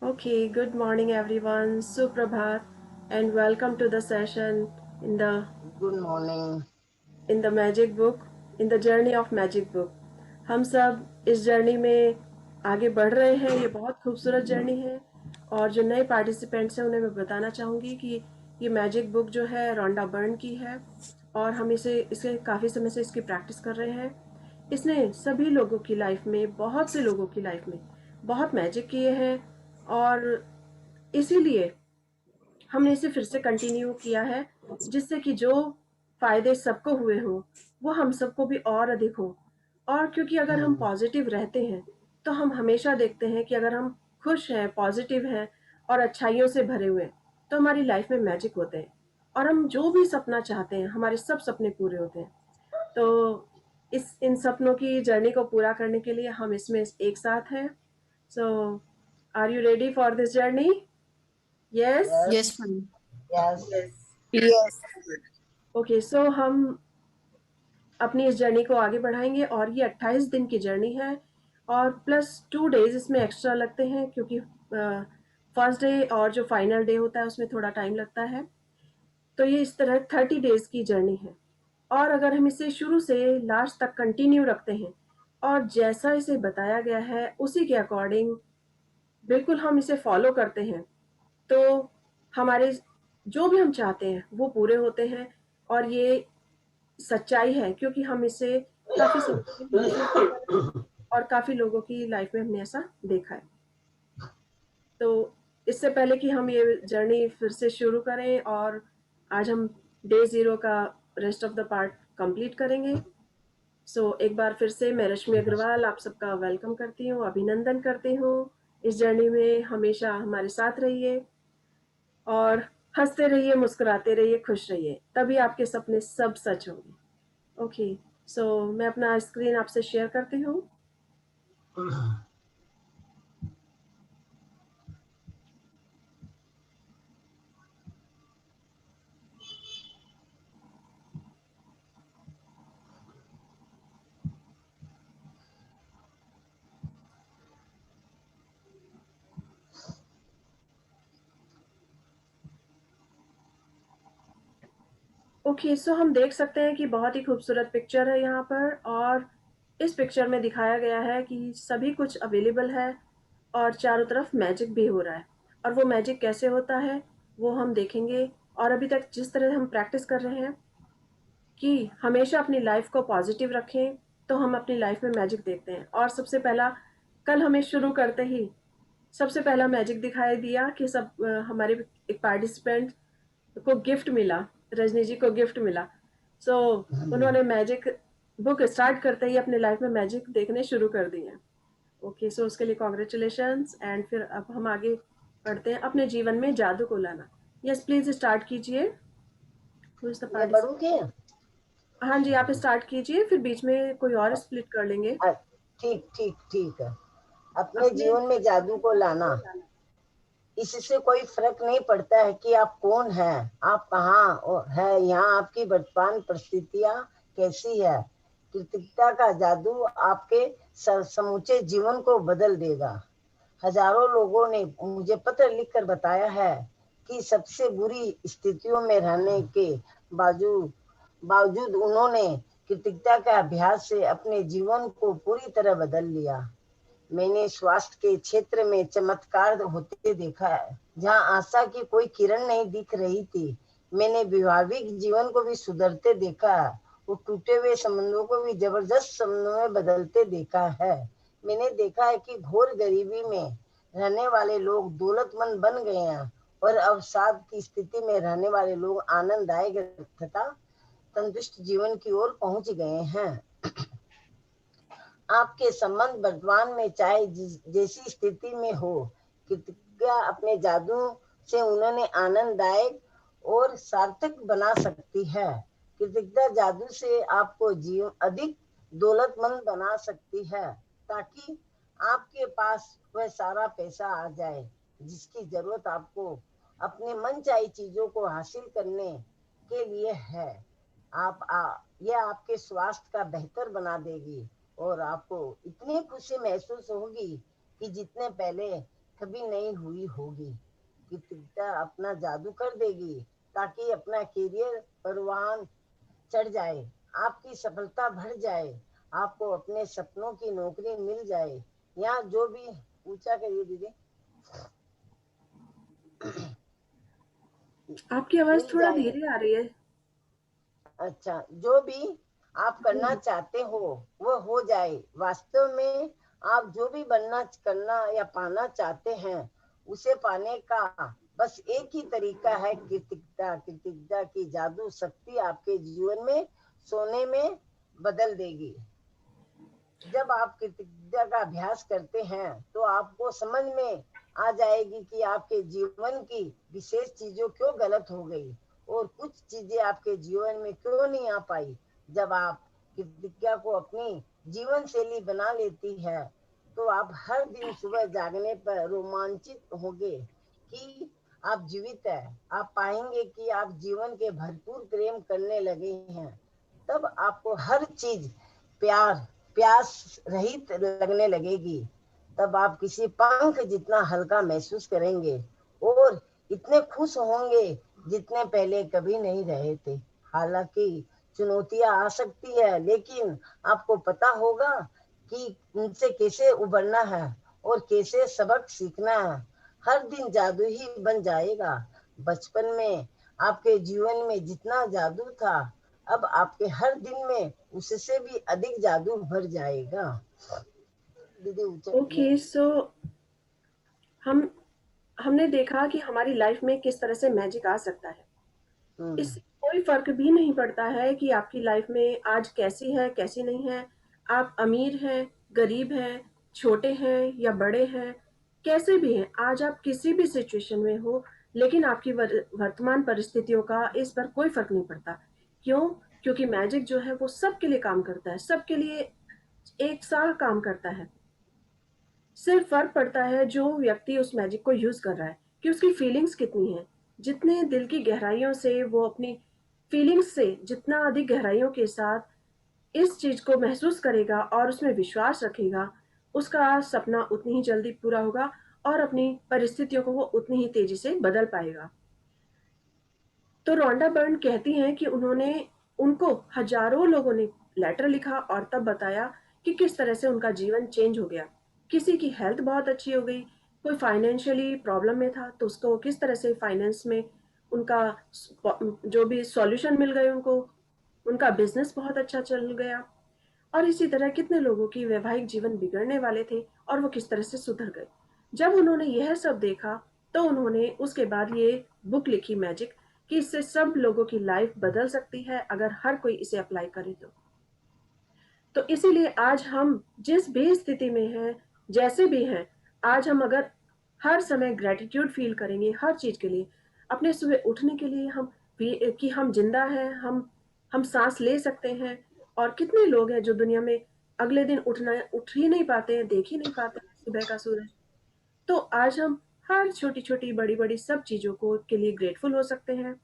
Okay, good morning everyone. Suprabhat and welcome to the session in the Good morning. Magic Book, in the journey of Magic Book. हम सब इस journey में आगे बढ़ रहे हैं। ये बहुत खूबसूरत जर्नी है और जो नए पार्टिसिपेंट्स हैं उन्हें मैं बताना चाहूँगी कि ये मैजिक बुक जो है रोंडा बर्न की है और हम इसे काफ़ी समय से इसकी प्रैक्टिस कर रहे हैं। इसने सभी लोगों की लाइफ में, बहुत से लोगों की लाइफ में बहुत मैजिक किए हैं और इसीलिए हमने इसे फिर से कंटिन्यू किया है, जिससे कि जो फायदे सबको हुए हों वो हम सबको भी और अधिक हो। और क्योंकि अगर हम पॉजिटिव रहते हैं तो हम हमेशा देखते हैं कि अगर हम खुश हैं, पॉजिटिव हैं और अच्छाइयों से भरे हुए हैं, तो हमारी लाइफ में मैजिक होते हैं और हम जो भी सपना चाहते हैं हमारे सब सपने पूरे होते हैं। तो इस इन सपनों की जर्नी को पूरा करने के लिए हम इसमें एक साथ हैं। So are you ready for this journey? Yes. Yes, Yes, ma'am. yes, yes. Yes. Okay, so हम अपनी इस जर्नी को आगे बढ़ाएंगे और ये 28 दिन की जर्नी है और प्लस 2 डेज इसमें एक्स्ट्रा लगते हैं क्योंकि फर्स्ट डे और जो फाइनल डे होता है उसमें थोड़ा टाइम लगता है। तो ये इस तरह 30 डेज की जर्नी है और अगर हम इसे शुरू से लास्ट तक कंटिन्यू रखते हैं और जैसा इसे बताया गया है उसी के अकॉर्डिंग बिल्कुल हम इसे फॉलो करते हैं, तो हमारे जो भी हम चाहते हैं वो पूरे होते हैं। और ये सच्चाई है क्योंकि हम इसे काफ़ी समय से महसूस भी कर रहे हैं और काफ़ी लोगों की लाइफ में हमने ऐसा देखा है। तो इससे पहले कि हम ये जर्नी फिर से शुरू करें और आज हम डे ज़ीरो का rest of the part complete करेंगे। एक बार फिर से मैं रश्मि अग्रवाल आप सबका वेलकम करती हूँ, अभिनंदन करती हूँ। इस जर्नी में हमेशा हमारे साथ रहिए और हंसते रहिए, मुस्कुराते रहिए, खुश रहिए, तभी आपके सपने सब सच होंगे। ओके, मैं अपना स्क्रीन आपसे शेयर करती हूँ। ओके, हम देख सकते हैं कि बहुत ही खूबसूरत पिक्चर है यहाँ पर और इस पिक्चर में दिखाया गया है कि सभी कुछ अवेलेबल है और चारों तरफ मैजिक भी हो रहा है। और वो मैजिक कैसे होता है वो हम देखेंगे। और अभी तक जिस तरह हम प्रैक्टिस कर रहे हैं कि हमेशा अपनी लाइफ को पॉजिटिव रखें, तो हम अपनी लाइफ में मैजिक देखते हैं। और सबसे पहला, कल हमें शुरू करते ही सबसे पहला मैजिक दिखाई दिया कि हमारे एक पार्टिसिपेंट को गिफ्ट मिला, रजनी जी को गिफ्ट मिला। उन्होंने मैजिक बुक स्टार्ट करते ही अपने लाइफ में मैजिक देखने शुरू कर दिए। ओके, उसके लिए कॉन्ग्रेचुलेशंस। एंड फिर अब हम आगे बढ़ते हैं अपने जीवन में जादू को लाना। यस, प्लीज स्टार्ट कीजिए। हु इज द मैं पढ़ूँ पार्टिसिपेंट? क्या? हाँ जी, आप स्टार्ट कीजिए, फिर बीच में कोई और स्प्लिट कर लेंगे। ठीक ठीक ठीक है। अपने अपने जीवन में जादू को लाना, इससे कोई फर्क नहीं पड़ता है कि आप कौन हैं, आप कहाँ है, यहाँ आपकी वर्तमान परिस्थितियाँ कैसी है। कृतिकता का जादू आपके समूचे जीवन को बदल देगा। हजारों लोगों ने मुझे पत्र लिखकर बताया है कि सबसे बुरी स्थितियों में रहने के बावजूद बावजूद उन्होंने कृतिकता के अभ्यास से अपने जीवन को पूरी तरह बदल लिया। मैंने स्वास्थ्य के क्षेत्र में चमत्कार होते देखा है जहाँ आशा की कोई किरण नहीं दिख रही थी। मैंने वैवाहिक जीवन को भी सुधरते देखा है, वो टूटे हुए संबंधों को भी जबरदस्त संबंधों में बदलते देखा है। मैंने देखा है कि घोर गरीबी में रहने वाले लोग दौलतमंद बन गए हैं और अवसाद की स्थिति में रहने वाले लोग आनंददायक तथा तंदुरुस्त जीवन की ओर पहुंच गए हैं। आपके संबंध वर्तमान में चाहे जैसी स्थिति में हो, कृतिका अपने जादू से उन्होंने आनंददायक और सार्थक बना सकती है। कृतिका जादू से आपको जीवन अधिक दौलतमंद बना सकती है ताकि आपके पास वह सारा पैसा आ जाए जिसकी जरूरत आपको अपने मनचाही चीजों को हासिल करने के लिए है। यह आपके स्वास्थ्य का बेहतर बना देगी और आपको इतनी खुशी महसूस होगी कि जितने पहले कभी नहीं हुई होगी। कृतज्ञता अपना जादू कर देगी ताकि अपना करियर परवान चढ़ जाए, आपकी सफलता बढ़ जाए, आपको अपने सपनों की नौकरी मिल जाए, या जो भी ऊंचा करिए दीदी आपकी आवाज मिल थोड़ा जाए। धीरे आ रही है। अच्छा, जो भी आप करना जी। चाहते हो वो हो जाए। वास्तव में आप जो भी बनना करना या पाना चाहते हैं उसे पाने का बस एक ही तरीका है, कृतज्ञता। कृतज्ञता की जादू शक्ति आपके जीवन में सोने में बदल देगी। जब आप कृतज्ञता का अभ्यास करते हैं तो आपको समझ में आ जाएगी कि आपके जीवन की विशेष चीजों क्यों गलत हो गई और कुछ चीजें आपके जीवन में क्यों नहीं आ पाई। जब आप कृतज्ञता को अपनी जीवन शैली बना लेती है तो आप हर दिन सुबह जागने पर रोमांचित होंगे कि आप जीवित है। आप पाएंगे कि आप जीवन के भरपूर प्रेम करने लगे हैं। तब आपको हर चीज प्यार प्यास रहित लगने लगेगी। तब आप किसी पंख जितना हल्का महसूस करेंगे और इतने खुश होंगे जितने पहले कभी नहीं रहे थे। हालांकि चुनौतियां आ सकती है, लेकिन आपको पता होगा कि उनसे कैसे उबरना है और कैसे सबक सीखना है। हर दिन जादू ही बन जाएगा। बचपन में आपके जीवन में जितना जादू था, अब आपके हर दिन में उससे भी अधिक जादू भर जाएगा। दीदी ऊंचा ओके, सो हम हमने देखा कि हमारी लाइफ में किस तरह से मैजिक आ सकता है। हम्म। इससे कोई फर्क भी नहीं पड़ता है कि आपकी लाइफ में आज कैसी है कैसी नहीं है। आप अमीर हैं, गरीब हैं, छोटे हैं या बड़े हैं, कैसे भी हैं, आज आप किसी भी सिचुएशन में हो, लेकिन आपकी वर्तमान परिस्थितियों का इस पर कोई फर्क नहीं पड़ता। क्यों? क्योंकि मैजिक जो है वो सबके लिए काम करता है, सबके लिए एक साथ काम करता है। सिर्फ फर्क पड़ता है जो व्यक्ति उस मैजिक को यूज कर रहा है, कि उसकी फीलिंग्स कितनी है। जितने दिल की गहराइयों से वो अपनी फीलिंग्स से जितना अधिक गहराइयों के साथ इस चीज को महसूस करेगा और उसमें विश्वास रखेगा, उसका सपना उतनी ही जल्दी पूरा होगा और अपनी परिस्थितियों को वो उतनी ही तेजी से बदल पाएगा। तो रोंडा बर्न कहती हैं कि उन्होंने उनको हजारों लोगों ने लेटर लिखा और तब बताया कि किस तरह से उनका जीवन चेंज हो गया। किसी की हेल्थ बहुत अच्छी हो गई, कोई फाइनेंशियली प्रॉब्लम में था तो उसको किस तरह से फाइनेंस में उनका जो भी सॉल्यूशन मिल गए उनको, उनका बिजनेस बहुत अच्छा चल गया। और इसी तरह कितने लोगों की वैवाहिक जीवन बिगड़ने वाले थे और वो किस तरह से सुधर गए। जब उन्होंने यह सब देखा तो उन्होंने उसके बाद ये बुक लिखी मैजिक, कि इससे सब लोगों की लाइफ बदल सकती है अगर हर कोई इसे अप्लाई करे तो इसीलिए आज हम जिस भी स्थिति में हैं, जैसे भी हैं, आज हम अगर हर समय ग्रेटिट्यूड फील करेंगे हर चीज के लिए, अपने सुबह उठने के लिए हम कि हम जिंदा हैं, हम सांस ले सकते हैं। और कितने लोग हैं जो दुनिया में अगले दिन उठ ही नहीं पाते हैं, देख ही नहीं पाते हैं सुबह का सूरज। तो आज हम हर छोटी छोटी बड़ी बड़ी सब चीजों को के लिए ग्रेटफुल हो सकते हैं।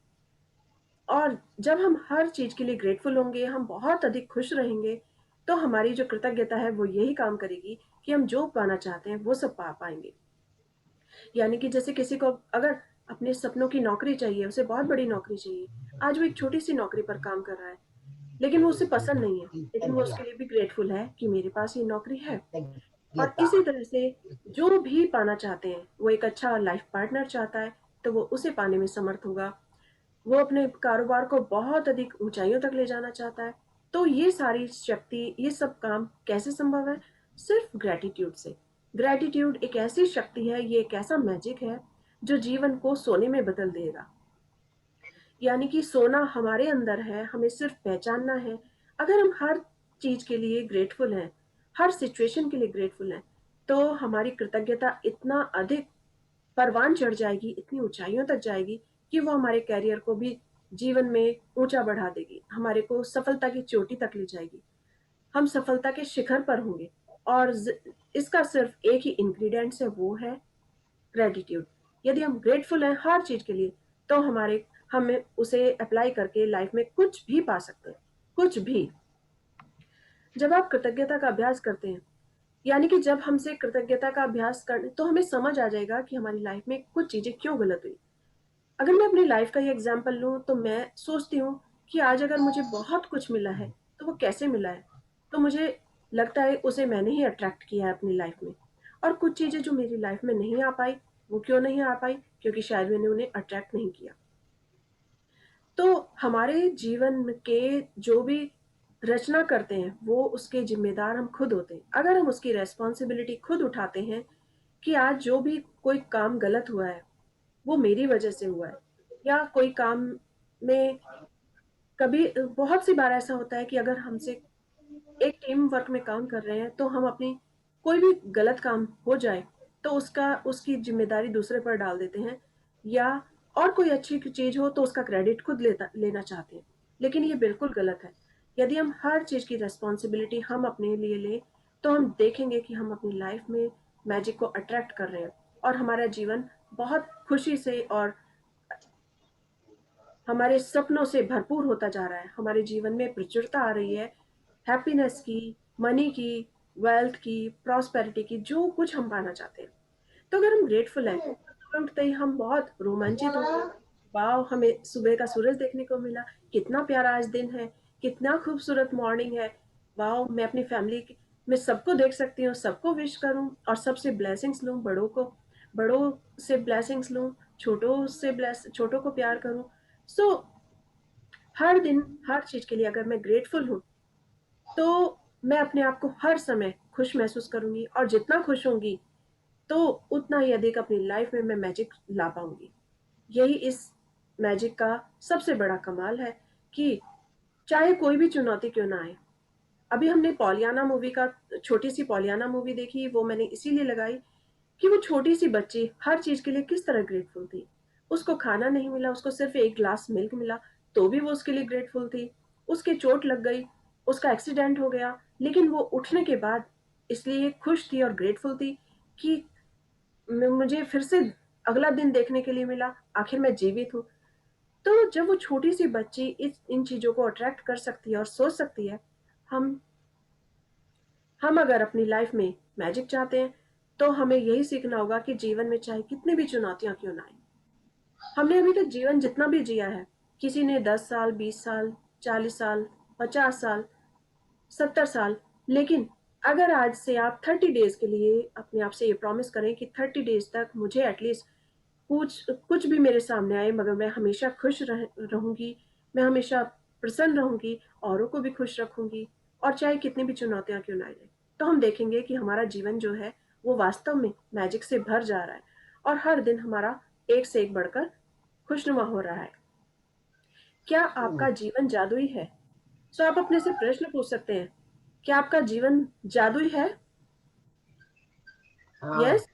और जब हम हर चीज के लिए ग्रेटफुल होंगे, हम बहुत अधिक खुश रहेंगे, तो हमारी जो कृतज्ञता है वो यही काम करेगी कि हम जो पाना चाहते हैं वो सब पा पाएंगे। यानी कि जैसे किसी को अगर अपने सपनों की नौकरी चाहिए, उसे बहुत बड़ी नौकरी चाहिए, आज वो एक छोटी सी नौकरी पर काम कर रहा है, लेकिन वो उसे पसंद नहीं है, लेकिन वो उसके लिए भी ग्रेटफुल है कि मेरे पास ये नौकरी है। और कृतज्ञता। इसी तरह से जो भी पाना चाहते हैं, वो एक अच्छा लाइफ पार्टनर चाहता है तो वो उसे पाने में समर्थ होगा। वो अपने कारोबार को बहुत अधिक ऊंचाइयों तक ले जाना चाहता है। तो ये सारी शक्ति, ये सब काम कैसे संभव है? सिर्फ ग्रेटिट्यूड से। ग्रेटिट्यूड एक ऐसी शक्ति है, ये एक ऐसा मैजिक है जो जीवन को सोने में बदल देगा। यानी कि सोना हमारे अंदर है, हमें सिर्फ पहचानना है। अगर हम हर चीज के लिए ग्रेटफुल हैं, हर सिचुएशन के लिए ग्रेटफुल हैं, तो हमारी कृतज्ञता इतना अधिक परवान चढ़ जाएगी, इतनी ऊंचाइयों तक जाएगी कि वो हमारे कैरियर को भी जीवन में ऊंचा बढ़ा देगी, हमारे को सफलता की चोटी तक ले जाएगी। हम सफलता के शिखर पर होंगे। और इसका सिर्फ एक ही इंग्रेडिएंट है, वो है ग्रेटिट्यूड। यदि हम ग्रेटफुल हैं हर चीज के लिए, तो हमारे हमें उसे अप्लाई करके लाइफ में कुछ भी पा सकते हैं, कुछ भी। जब आप कृतज्ञता का अभ्यास करते हैं यानी कि जब हमसे कृतज्ञता का अभ्यास कर तो हमें समझ आ जाएगा कि हमारी लाइफ में कुछ चीज़ें क्यों गलत हुई। अगर मैं अपनी लाइफ का ही एग्जाम्पल लूँ तो मैं सोचती हूँ कि आज अगर मुझे बहुत कुछ मिला है तो वो कैसे मिला है। तो मुझे लगता है उसे मैंने ही अट्रैक्ट किया है अपनी लाइफ में। और कुछ चीज़ें जो मेरी लाइफ में नहीं आ पाई, वो क्यों नहीं आ पाई? क्योंकि शायद मैंने उन्हें अट्रैक्ट नहीं किया। तो हमारे जीवन के जो भी रचना करते हैं वो उसके जिम्मेदार हम खुद होते हैं। अगर हम उसकी रेस्पॉन्सिबिलिटी खुद उठाते हैं कि आज जो भी कोई काम गलत हुआ है वो मेरी वजह से हुआ है, या कोई काम में कभी बहुत सी बार ऐसा होता है कि अगर हमसे एक टीम वर्क में काम कर रहे हैं तो हम अपनी कोई भी गलत काम हो जाए तो उसका उसकी जिम्मेदारी दूसरे पर डाल देते हैं, या और कोई अच्छी चीज हो तो उसका क्रेडिट खुद लेना चाहते हैं। लेकिन ये बिल्कुल गलत है। यदि हम हर चीज की रेस्पॉन्सिबिलिटी हम अपने लिए लें तो हम देखेंगे कि हम अपनी लाइफ में मैजिक को अट्रैक्ट कर रहे हैं और हमारा जीवन बहुत खुशी से और हमारे सपनों से भरपूर होता जा रहा है। हमारे जीवन में प्रचुरता आ रही है, हैप्पीनेस की, मनी की, वेल्थ की, प्रॉस्पेरिटी की, जो कुछ हम पाना चाहते हैं। तो अगर हम ग्रेटफुल हैं तो सुबह उठते ही हम बहुत रोमांचित होंगे। वाह, हमें सुबह का सूरज देखने को मिला, कितना प्यारा आज दिन है, कितना खूबसूरत मॉर्निंग है। वाह, मैं अपनी फैमिली में सबको देख सकती हूँ, सबको विश करूँ और सबसे ब्लेसिंग्स लूँ, बड़ों से ब्लेसिंग्स लूँ, छोटों को प्यार करूँ। सो हर दिन हर चीज के लिए अगर मैं ग्रेटफुल हूँ तो मैं अपने आप को हर समय खुश महसूस करूंगी, और जितना खुश होंगी तो उतना ही अधिक अपनी लाइफ में मैं मैजिक ला पाऊंगी। यही इस मैजिक का सबसे बड़ा कमाल है कि चाहे कोई भी चुनौती क्यों ना आए। अभी हमने पॉलियाना मूवी का छोटी सी पॉलियाना मूवी देखी, वो मैंने इसीलिए लगाई कि वो छोटी सी बच्ची हर चीज के लिए किस तरह ग्रेटफुल थी। उसको खाना नहीं मिला, उसको सिर्फ एक ग्लास मिल्क मिला, तो भी वो उसके लिए ग्रेटफुल थी। उसके चोट लग गई, उसका एक्सीडेंट हो गया, लेकिन वो उठने के बाद इसलिए खुश थी और ग्रेटफुल थी कि मुझे फिर से अगला दिन देखने के लिए मिला, आखिर मैं जीवित हूँ। तो जब वो छोटी सी बच्ची इस इन चीजों को अट्रैक्ट कर सकती है और सोच सकती है, हम हम अगर अपनी लाइफ में मैजिक चाहते हैं तो हमें यही सीखना होगा कि जीवन में चाहे कितनी भी चुनौतियां क्यों ना आए। हमने अभी तक जीवन जितना भी जिया है, किसी ने 10 साल, 20 साल, 40 साल, 50 साल, 70 साल, लेकिन अगर आज से आप 30 डेज के लिए अपने आप से ये प्रॉमिस करें कि 30 डेज तक मुझे एटलीस्ट कुछ कुछ भी मेरे सामने आए मगर मैं हमेशा रहूंगी, मैं हमेशा प्रसन्न रहूंगी, औरों को भी खुश रखूंगी, और चाहे कितनी भी चुनौतियां क्यों ना आए, तो हम देखेंगे कि हमारा जीवन जो है वो वास्तव में मैजिक से भर जा रहा है और हर दिन हमारा एक से एक बढ़कर खुशनुमा हो रहा है। क्या आपका जीवन जादुई है? तो आप अपने से प्रश्न पूछ सकते हैं, क्या आपका जीवन जादुई है? हाँ। Yes,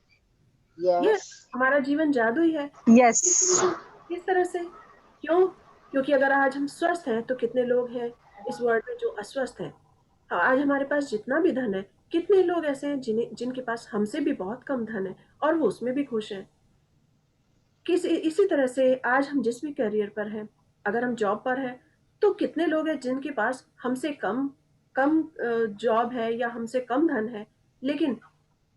yes, yes. हमारा जीवन जादुई है। यस। किस तरह से? क्यों? क्योंकि अगर आज हम स्वस्थ हैं तो कितने लोग हैं इस वर्ल्ड में जो अस्वस्थ हैं। हाँ, आज हमारे पास जितना भी धन है, कितने लोग ऐसे हैं जिनके पास हमसे भी बहुत कम धन है और वो उसमें भी खुश हैं। इसी तरह से आज हम जिस भी करियर पर हैं, अगर हम जॉब पर हैं तो कितने लोग हैं जिनके पास हमसे कम कम जॉब है या हमसे कम धन है, लेकिन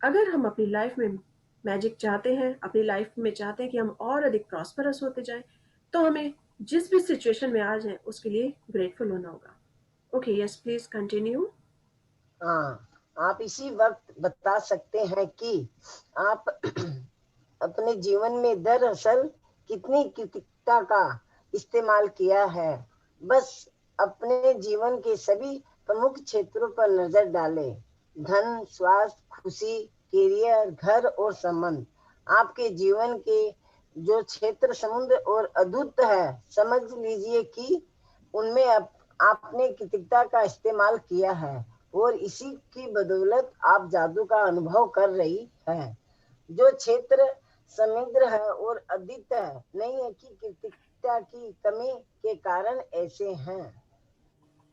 अगर हम अपनी लाइफ में मैजिक चाहते हैं, अपनी लाइफ में चाहते हैं कि हम और अधिक प्रॉस्परस होते जाएं, तो हमें जिस भी सिचुएशन में आज हैं उसके लिए ग्रेटफुल होना होगा। Okay, yes, please continue. हाँ, आप इसी वक्त बता सकते हैं कि आप अपने जीवन में दरअसल कितनी कृतिकता का इस्तेमाल किया है। बस अपने जीवन के सभी प्रमुख क्षेत्रों पर नजर डालें। धन, स्वास्थ्य, खुशी, करियर, घर और संबंध। आपके जीवन के जो क्षेत्र समुद्र और अद्भुत है, समझ लीजिए कि उनमें आपने कृतिकता का इस्तेमाल किया है और इसी की बदौलत आप जादू का अनुभव कर रही हैं। जो क्षेत्र समृद्ध है और अद्वित है, नहीं है कि कृतिकता की कमी के कारण ऐसे हैं।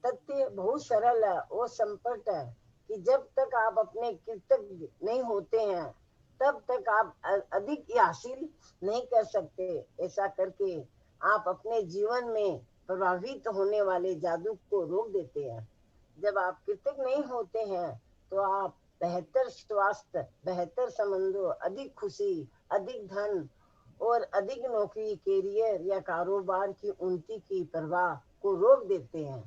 तथ्य बहुत सरल है और संपट है कि जब तक आप अपने कृतज्ञ नहीं होते हैं तब तक आप अधिक हासिल नहीं कर सकते। ऐसा करके आप अपने जीवन में प्रभावित होने वाले जादू को रोक देते हैं। जब आप कृतज्ञ नहीं होते हैं तो आप बेहतर स्वास्थ्य, बेहतर संबंधों, अधिक खुशी, अधिक धन और अधिक नौकरी, कैरियर या कारोबार की उन्नति की प्रवाह को रोक देते हैं।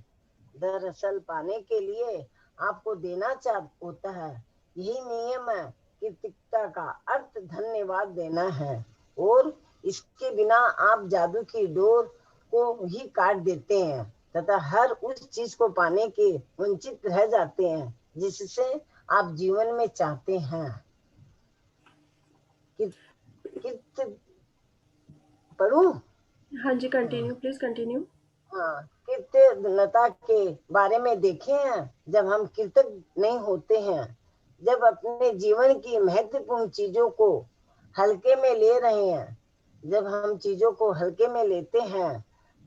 दरअसल पाने के लिए आपको देना चाह होता है। यही नियम है। कृतज्ञता का अर्थ धन्यवाद देना है, और इसके बिना आप जादू की डोर को ही काट देते हैं तथा हर उस चीज को पाने के वंचित रह जाते हैं जिससे आप जीवन में चाहते हैं। कित पढ़ूं? हाँ जी, हाँ, कंटिन्यू, प्लीज कंटिन्यू। हाँ, कृतज्ञता के बारे में देखे हैं। जब हम कृतज्ञ नहीं होते हैं, जब अपने जीवन की महत्वपूर्ण चीजों को हल्के में ले रहे हैं, जब हम चीजों को हल्के में लेते हैं,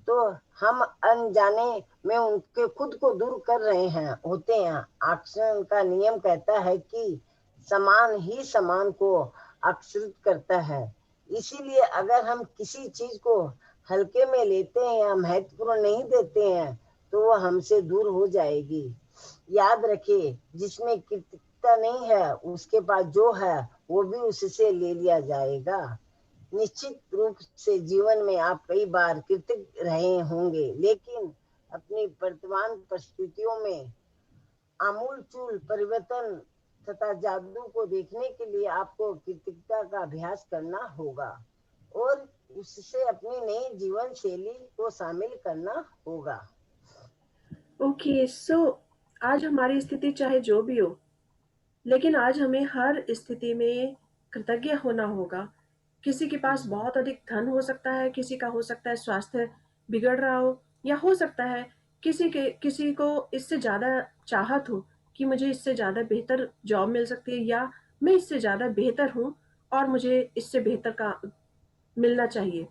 तो हम अनजाने में उनके खुद को दूर कर रहे हैं होते हैं। आकर्षण का नियम कहता है कि समान ही समान को आकर्षित करता है। इसीलिए अगर हम किसी चीज को हल्के में लेते हैं या महत्वपूर्ण नहीं देते हैं, तो वो हमसे दूर हो जाएगी। याद रखिए, जिसमें कृतज्ञता नहीं है, उसके पास जो है वो भी उससे ले लिया जाएगा। निश्चित रूप से जीवन में आप कई बार कृतज्ञ रहे होंगे, लेकिन अपनी वर्तमान परिस्थितियों में आमूलचूल परिवर्तन तथा जादू को देखने के लिए आपको कृतज्ञता का अभ्यास करना होगा, और उससे अपनी नई जीवन शैली को शामिल करना होगा। ओके, सो आज हमारी स्थिति चाहे जो भी हो, लेकिन आज हमें हर स्थिति में कृतज्ञ होना होगा। किसी के पास बहुत अधिक धन हो सकता है, किसी का हो सकता है स्वास्थ्य बिगड़ रहा हो, या हो सकता है किसी को इससे ज़्यादा चाहत हो कि मुझे इससे ज़्यादा बेहतर जॉब मिल सकती है, या मैं इससे ज़्यादा बेहतर हूँ और मुझे इससे बेहतर का मिलना चाहिए।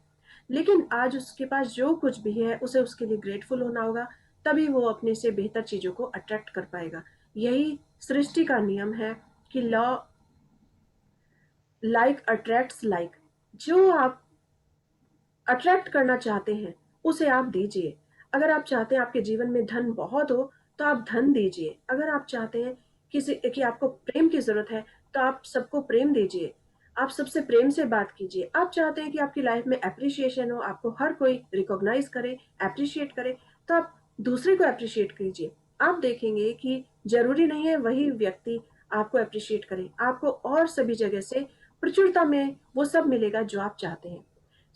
लेकिन आज उसके पास जो कुछ भी है उसे उसके लिए ग्रेटफुल होना होगा, तभी वो अपने से बेहतर चीज़ों को अट्रैक्ट कर पाएगा। यही सृष्टि का नियम है कि लॉ लाइक अट्रैक्ट्स लाइक। जो आप अट्रैक्ट करना चाहते हैं उसे आप दीजिए। अगर आप चाहते हैं आपके जीवन में धन बहुत हो, तो आप धन दीजिए। अगर आप चाहते हैं कि आपको प्रेम की जरूरत है, तो आप सबको प्रेम दीजिए। आप सबसे प्रेम से बात कीजिए। आप चाहते हैं कि आपकी लाइफ में एप्रिसिएशन हो, आपको हर कोई रिकॉग्नाइज करे, एप्रिशिएट करे, तो आप दूसरे को एप्रिशिएट कीजिए। आप देखेंगे कि जरूरी नहीं है वही व्यक्ति आपको एप्रिशिएट करे, आपको और सभी जगह से प्रचुरता में वो सब मिलेगा जो आप चाहते हैं।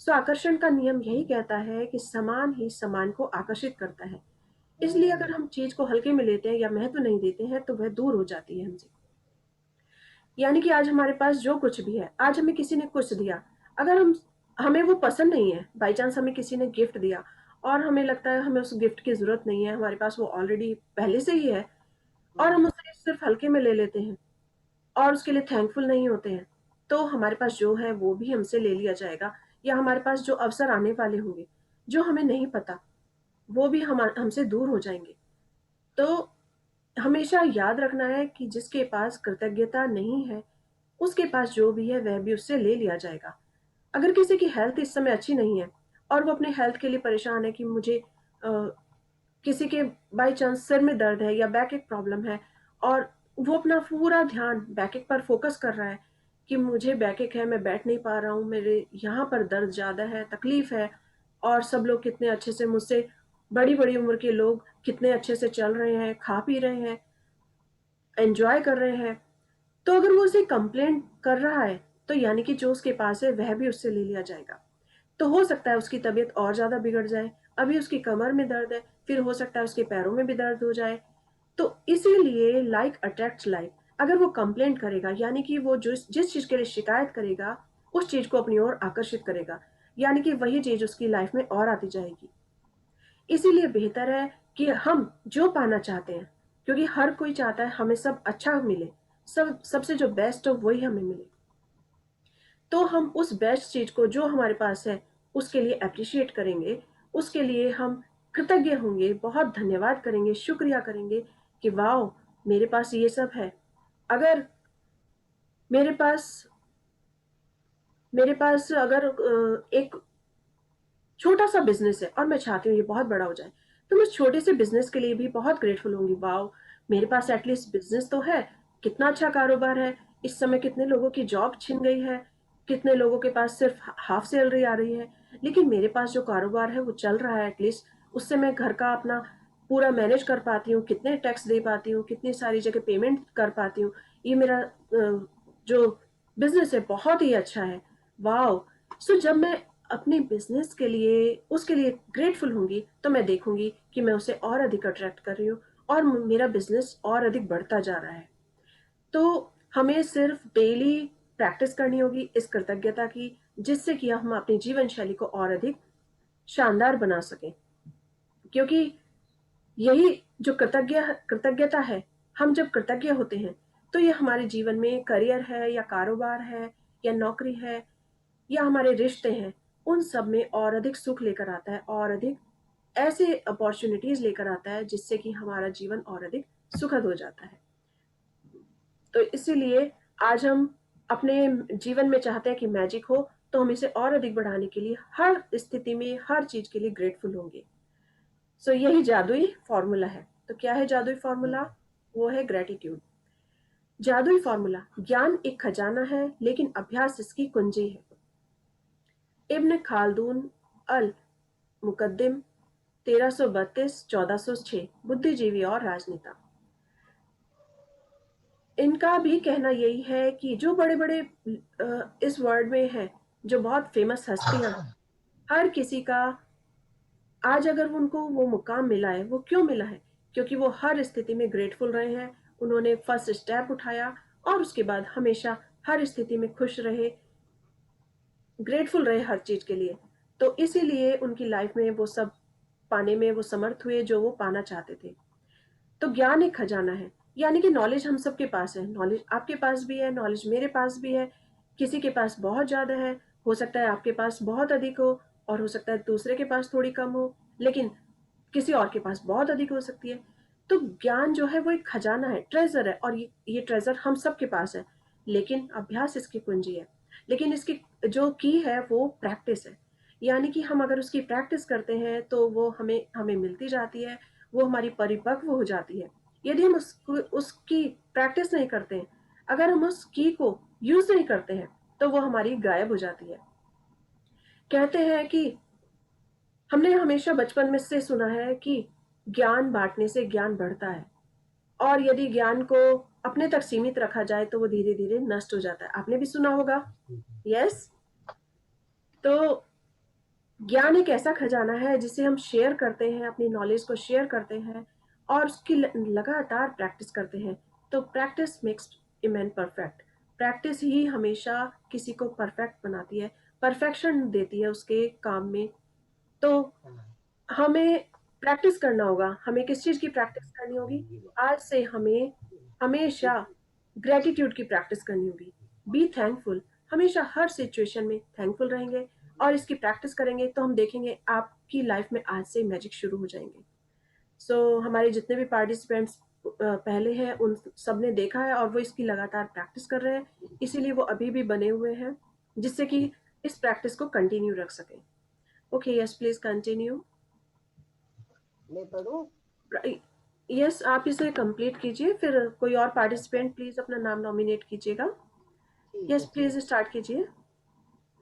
सो आकर्षण का नियम यही कहता है कि समान ही समान को आकर्षित करता है। इसलिए अगर हम चीज को हल्के में लेते हैं या महत्व नहीं देते हैं, तो वह दूर हो जाती है हमसे। यानी कि आज हमारे पास जो कुछ भी है, आज हमें किसी ने कुछ दिया, अगर हमें वो पसंद नहीं है, बाई चांस हमें किसी ने गिफ्ट दिया और हमें लगता है हमें उस गिफ्ट की जरूरत नहीं है, हमारे पास वो ऑलरेडी पहले से ही है, और हम उसे सिर्फ हल्के में ले लेते हैं और उसके लिए थैंकफुल नहीं होते हैं, तो हमारे पास जो है वो भी हमसे ले लिया जाएगा। या हमारे पास जो अवसर आने वाले होंगे जो हमें नहीं पता, वो भी हमसे दूर हो जाएंगे। तो हमेशा याद रखना है कि जिसके पास कृतज्ञता नहीं है, उसके पास जो भी है वह भी उससे ले लिया जाएगा। अगर किसी की हेल्थ इस समय अच्छी नहीं है और वो अपने हेल्थ के लिए परेशान है कि मुझे किसी के बाई चांस सिर में दर्द है या बैक एक प्रॉब्लम है, और वो अपना पूरा ध्यान बैक एक पर फोकस कर रहा है कि मुझे बैक एक है, मैं बैठ नहीं पा रहा हूँ, मेरे यहाँ पर दर्द ज़्यादा है, तकलीफ है, और सब लोग कितने अच्छे से मुझसे, बड़ी बड़ी उम्र के लोग कितने अच्छे से चल रहे हैं, खा पी रहे हैं, एंजॉय कर रहे हैं। तो अगर वो उसे कंप्लेंट कर रहा है, तो यानी कि जो उसके पास है वह भी उससे ले लिया जाएगा। तो हो सकता है उसकी तबीयत और ज़्यादा बिगड़ जाए। अभी उसकी कमर में दर्द है, फिर हो सकता है उसके पैरों में भी दर्द हो जाए। तो इसीलिए लाइक अट्रैक्ट्स लाइक। अगर वो कंप्लेंट करेगा, यानी कि वो जिस जिस चीज़ के लिए शिकायत करेगा, उस चीज़ को अपनी ओर आकर्षित करेगा, यानी कि वही चीज़ उसकी लाइफ में और आती जाएगी। इसीलिए बेहतर है कि हम जो पाना चाहते हैं, क्योंकि हर कोई चाहता है हमें सब अच्छा मिले, सब सबसे जो बेस्ट हो वही हमें मिले, तो हम उस बेस्ट चीज को जो हमारे पास है उसके लिए अप्रिशिएट करेंगे, उसके लिए हम कृतज्ञ होंगे, बहुत धन्यवाद करेंगे, शुक्रिया करेंगे कि वाह, मेरे पास ये सब है। अगर मेरे पास मेरे पास अगर एक छोटा सा बिजनेस है और मैं चाहती हूँ ये बहुत बड़ा हो जाए, तो मैं छोटे से बिजनेस के लिए भी बहुत ग्रेटफुल होंगी। वाह, मेरे पास एटलीस्ट बिजनेस तो है, कितना अच्छा कारोबार है, इस समय कितने लोगों की जॉब छिन गई है, कितने लोगों के पास सिर्फ हाफ सैलरी आ रही है, लेकिन मेरे पास जो कारोबार है वो चल रहा है एटलीस्ट, उससे मैं घर का अपना पूरा मैनेज कर पाती हूँ, कितने टैक्स दे पाती हूँ, कितनी सारी जगह पेमेंट कर पाती हूँ, ये मेरा जो बिजनेस है बहुत ही अच्छा है। वाओ! सो जब मैं अपने बिजनेस के लिए उसके लिए ग्रेटफुल होंगी तो मैं देखूंगी कि मैं उसे और अधिक अट्रैक्ट कर रही हूँ और मेरा बिजनेस और अधिक बढ़ता जा रहा है। तो हमें सिर्फ डेली प्रैक्टिस करनी होगी इस कृतज्ञता की, जिससे कि हम अपनी जीवन शैली को और अधिक शानदार बना सकें, क्योंकि यही जो कृतज्ञता है, हम जब कृतज्ञ होते हैं तो ये हमारे जीवन में करियर है या कारोबार है या नौकरी है या हमारे रिश्ते हैं, उन सब में और अधिक सुख लेकर आता है और अधिक ऐसे अपॉर्चुनिटीज लेकर आता है जिससे कि हमारा जीवन और अधिक सुखद हो जाता है। तो इसीलिए आज हम अपने जीवन में चाहते हैं कि मैजिक हो, तो हम इसे और अधिक बढ़ाने के लिए हर स्थिति में हर चीज के लिए ग्रेटफुल होंगे। सो यही जादुई फॉर्मूला है। तो क्या है जादुई फॉर्मूला? वो है ग्रेटिट्यूड। जादुई फॉर्मूला: ज्ञान एक खजाना है लेकिन अभ्यास इसकी कुंजी है। इब्न खालदून अल मुकद्दिम 1332-1406, बुद्धिजीवी और राजनेता। इनका भी कहना यही है कि जो बड़े बड़े इस वर्ल्ड में है, जो बहुत फेमस हस्तियां, हर किसी का आज अगर उनको वो मुकाम मिला है, वो क्यों मिला है? क्योंकि वो हर स्थिति में ग्रेटफुल रहे हैं, उन्होंने फर्स्ट स्टेप उठाया और उसके बाद हमेशा हर स्थिति में खुश रहे, ग्रेटफुल रहे हर चीज के लिए। तो इसीलिए उनकी लाइफ में वो सब पाने में वो समर्थ हुए जो वो पाना चाहते थे। तो ज्ञान एक खजाना है, यानी कि नॉलेज हम सबके पास है, नॉलेज आपके पास भी है, नॉलेज मेरे पास भी है, किसी के पास बहुत ज्यादा है, हो सकता है आपके पास बहुत अधिक हो और हो सकता है दूसरे के पास थोड़ी कम हो, लेकिन किसी और के पास बहुत अधिक हो सकती है। तो ज्ञान जो है वो एक खजाना है, ट्रेजर है, और ये ट्रेजर हम सबके पास है, लेकिन अभ्यास इसकी कुंजी है। लेकिन इसकी जो की है वो प्रैक्टिस है, यानी कि हम अगर उसकी प्रैक्टिस करते हैं तो वो हमें हमें मिलती जाती है, वो हमारी परिपक्व हो जाती है। यदि हम उसकी प्रैक्टिस नहीं करते हैं, अगर हम उस की को यूज नहीं करते हैं, तो वो हमारी गायब हो जाती है। कहते हैं कि हमने हमेशा बचपन में से सुना है कि ज्ञान बांटने से ज्ञान बढ़ता है, और यदि ज्ञान को अपने तक सीमित रखा जाए तो वो धीरे धीरे नष्ट हो जाता है। आपने भी सुना होगा। यस। तो ज्ञान एक ऐसा खजाना है जिसे हम शेयर करते हैं, अपनी नॉलेज को शेयर करते हैं और उसकी लगातार प्रैक्टिस करते हैं। तो practice makes a man perfect. Practice ही हमेशा किसी को परफेक्ट बनाती है, परफेक्शन देती है उसके काम में। तो हमें प्रैक्टिस करना होगा। हमें किस चीज की प्रैक्टिस करनी होगी? आज से हमें हमेशा ग्रेटिट्यूड की प्रैक्टिस करनी होगी। Be thankful. हमेशा हर सिचुएशन में थैंकफुल रहेंगे और इसकी प्रैक्टिस करेंगे तो हम देखेंगे आपकी लाइफ में आज से मैजिक शुरू हो जाएंगे। हमारे जितने भी पार्टिसिपेंट्स पहले हैं उन सब ने देखा है और वो इसकी लगातार प्रैक्टिस कर रहे हैं, इसीलिए वो अभी भी बने हुए हैं, जिससे कि इस प्रैक्टिस को कंटिन्यू रख सकें। Okay, yes please continue. मैं पढ़ूं? यस, आप इसे कंप्लीट कीजिए, फिर कोई और पार्टिसिपेंट प्लीज अपना नाम नॉमिनेट कीजिएगा। ठीक यस है, प्लीज ठीक। स्टार्ट कीजिए।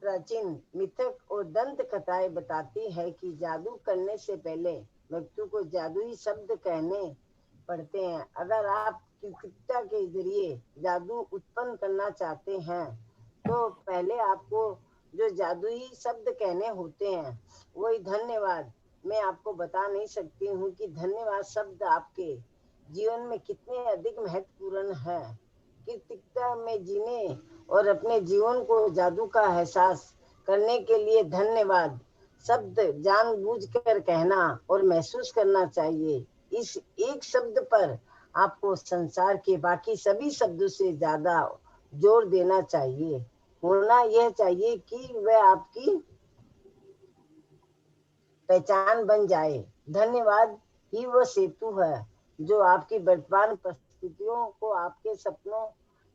प्राचीन मिथक और दंत कथाएं बताती है कि जादू करने से पहले व्यक्ति को जादुई शब्द कहने पड़ते हैं। अगर आप कृत्रिमता के जरिए जादू उत्पन्न करना चाहते हैं तो पहले आपको जो जादुई शब्द कहने होते हैं वही धन्यवाद। मैं आपको बता नहीं सकती हूँ कि धन्यवाद शब्द आपके जीवन में कितने अधिक महत्वपूर्ण है। कृत्रिमता में जीने और अपने जीवन को जादू का एहसास करने के लिए धन्यवाद शब्द जानबूझकर कहना और महसूस करना चाहिए। इस एक शब्द पर आपको संसार के बाकी सभी शब्दों से ज्यादा जोर देना चाहिए। होना यह चाहिए कि वह आपकी पहचान बन जाए। धन्यवाद ही वह सेतु है जो आपकी वर्तमान परिस्थितियों को आपके सपनों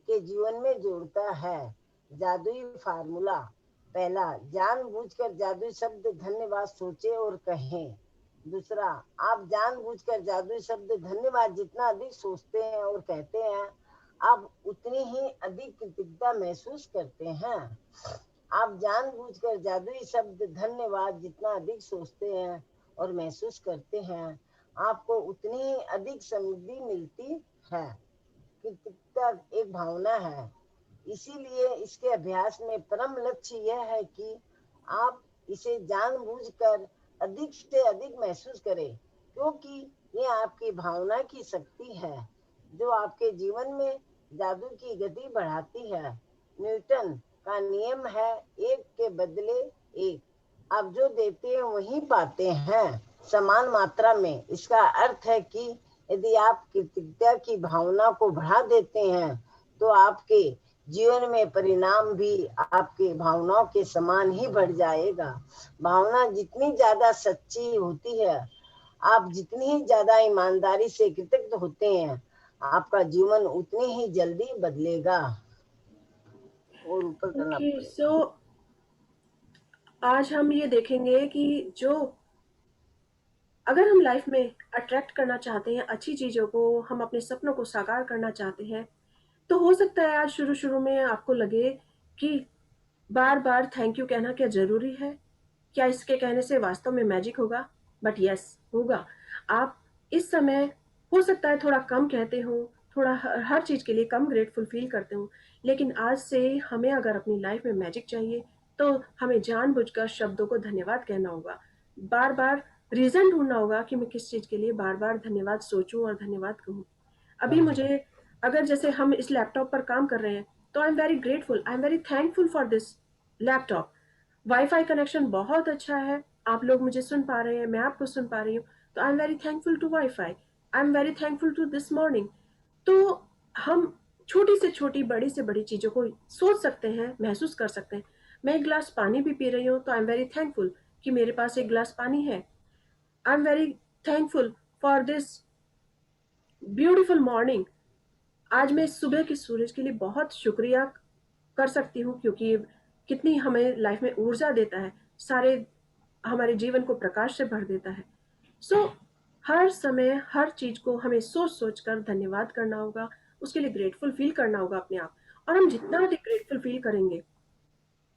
के जीवन में जोड़ता है। जादुई फार्मूला: पहला, जानबूझकर जादुई शब्द धन्यवाद सोचे और कहें। दूसरा, आप जानबूझकर जादुई शब्द धन्यवाद जितना अधिक सोचते हैं और कहते हैं, आप उतनी ही अधिक कृतज्ञता महसूस करते हैं। आप जानबूझकर जादुई शब्द धन्यवाद जितना अधिक सोचते हैं और महसूस करते हैं, आपको उतनी ही अधिक समृद्धि मिलती है। कृतज्ञता एक भावना है, इसीलिए इसके अभ्यास में परम लक्ष्य यह है कि आप इसे जानबूझकर अधिक से अधिक महसूस करें, क्योंकि ये आपकी भावना की शक्ति है जो आपके जीवन में जादू की गति बढ़ाती है। न्यूटन का नियम है, एक के बदले एक। आप जो देते हैं वही पाते हैं, समान मात्रा में। इसका अर्थ है कि यदि आप कृतज्ञता की भावना को बढ़ा देते हैं तो आपके जीवन में परिणाम भी आपके भावनाओं के समान ही बढ़ जाएगा। भावना जितनी ज्यादा सच्ची होती है, आप जितनी ही ज्यादा ईमानदारी से कृतज्ञ होते हैं, आपका जीवन उतनी ही जल्दी बदलेगा। और ऊपर करना ओके, पड़ेगा। सो आज हम ये देखेंगे कि जो अगर हम लाइफ में अट्रैक्ट करना चाहते हैं अच्छी चीज़ों को, हम अपने सपनों को साकार करना चाहते हैं, तो हो सकता है आज शुरू-शुरू में आपको लगे कि बार-बार थैंक यू कहना क्या ज़रूरी है? क्या इसके कहने से वास्तव में मैजिक होगा? बट यस, होगा। आप इस समय हो सकता है थोड़ा कम कहते हो, थोड़ा हर चीज़ के लिए कम ग्रेटफुल फ़ील करते हो, लेकिन आज से हमें अगर अपनी लाइफ़ में मैजिक चाहिए, तो हमें जानबूझकर शब्दों को धन्यवाद कहना होगा। बार-बार रीज़न ढूँढना होगा कि मैं किस चीज़ के लिए बार-बार धन्यवाद सोचूँ और धन्यवाद कहूँ। अभी हाँ। मुझे अगर जैसे हम इस लैपटॉप पर काम कर रहे हैं, तो I am very grateful, I am very thankful for this laptop. Wifi connection बहुत अच्छा है, आप लोग मुझे सुन पा रहे हैं, मैं आपको सुन पा रही हूँ, तो I am very thankful to Wi-Fi. I am very thankful to this morning. तो हम छोटी से छोटी, बड़ी से बड़ी चीज़ों को सोच सकते हैं, महसूस कर सकते हैं। मैं एक ग्लास पानी भी पी रही हूँ, तो आई एम वेरी थैंकफुल कि मेरे पास एक ग्लास पानी है। आई am very thankful for this beautiful morning. आज मैं सुबह के सूरज के लिए बहुत शुक्रिया कर सकती हूँ क्योंकि कितनी हमें लाइफ में ऊर्जा देता है, सारे हमारे जीवन को प्रकाश से भर देता है। सो हर समय हर चीज़ को हमें सोच सोच कर धन्यवाद करना होगा, उसके लिए ग्रेटफुल फील करना होगा अपने आप। और हम जितना अधिक ग्रेटफुल फील करेंगे,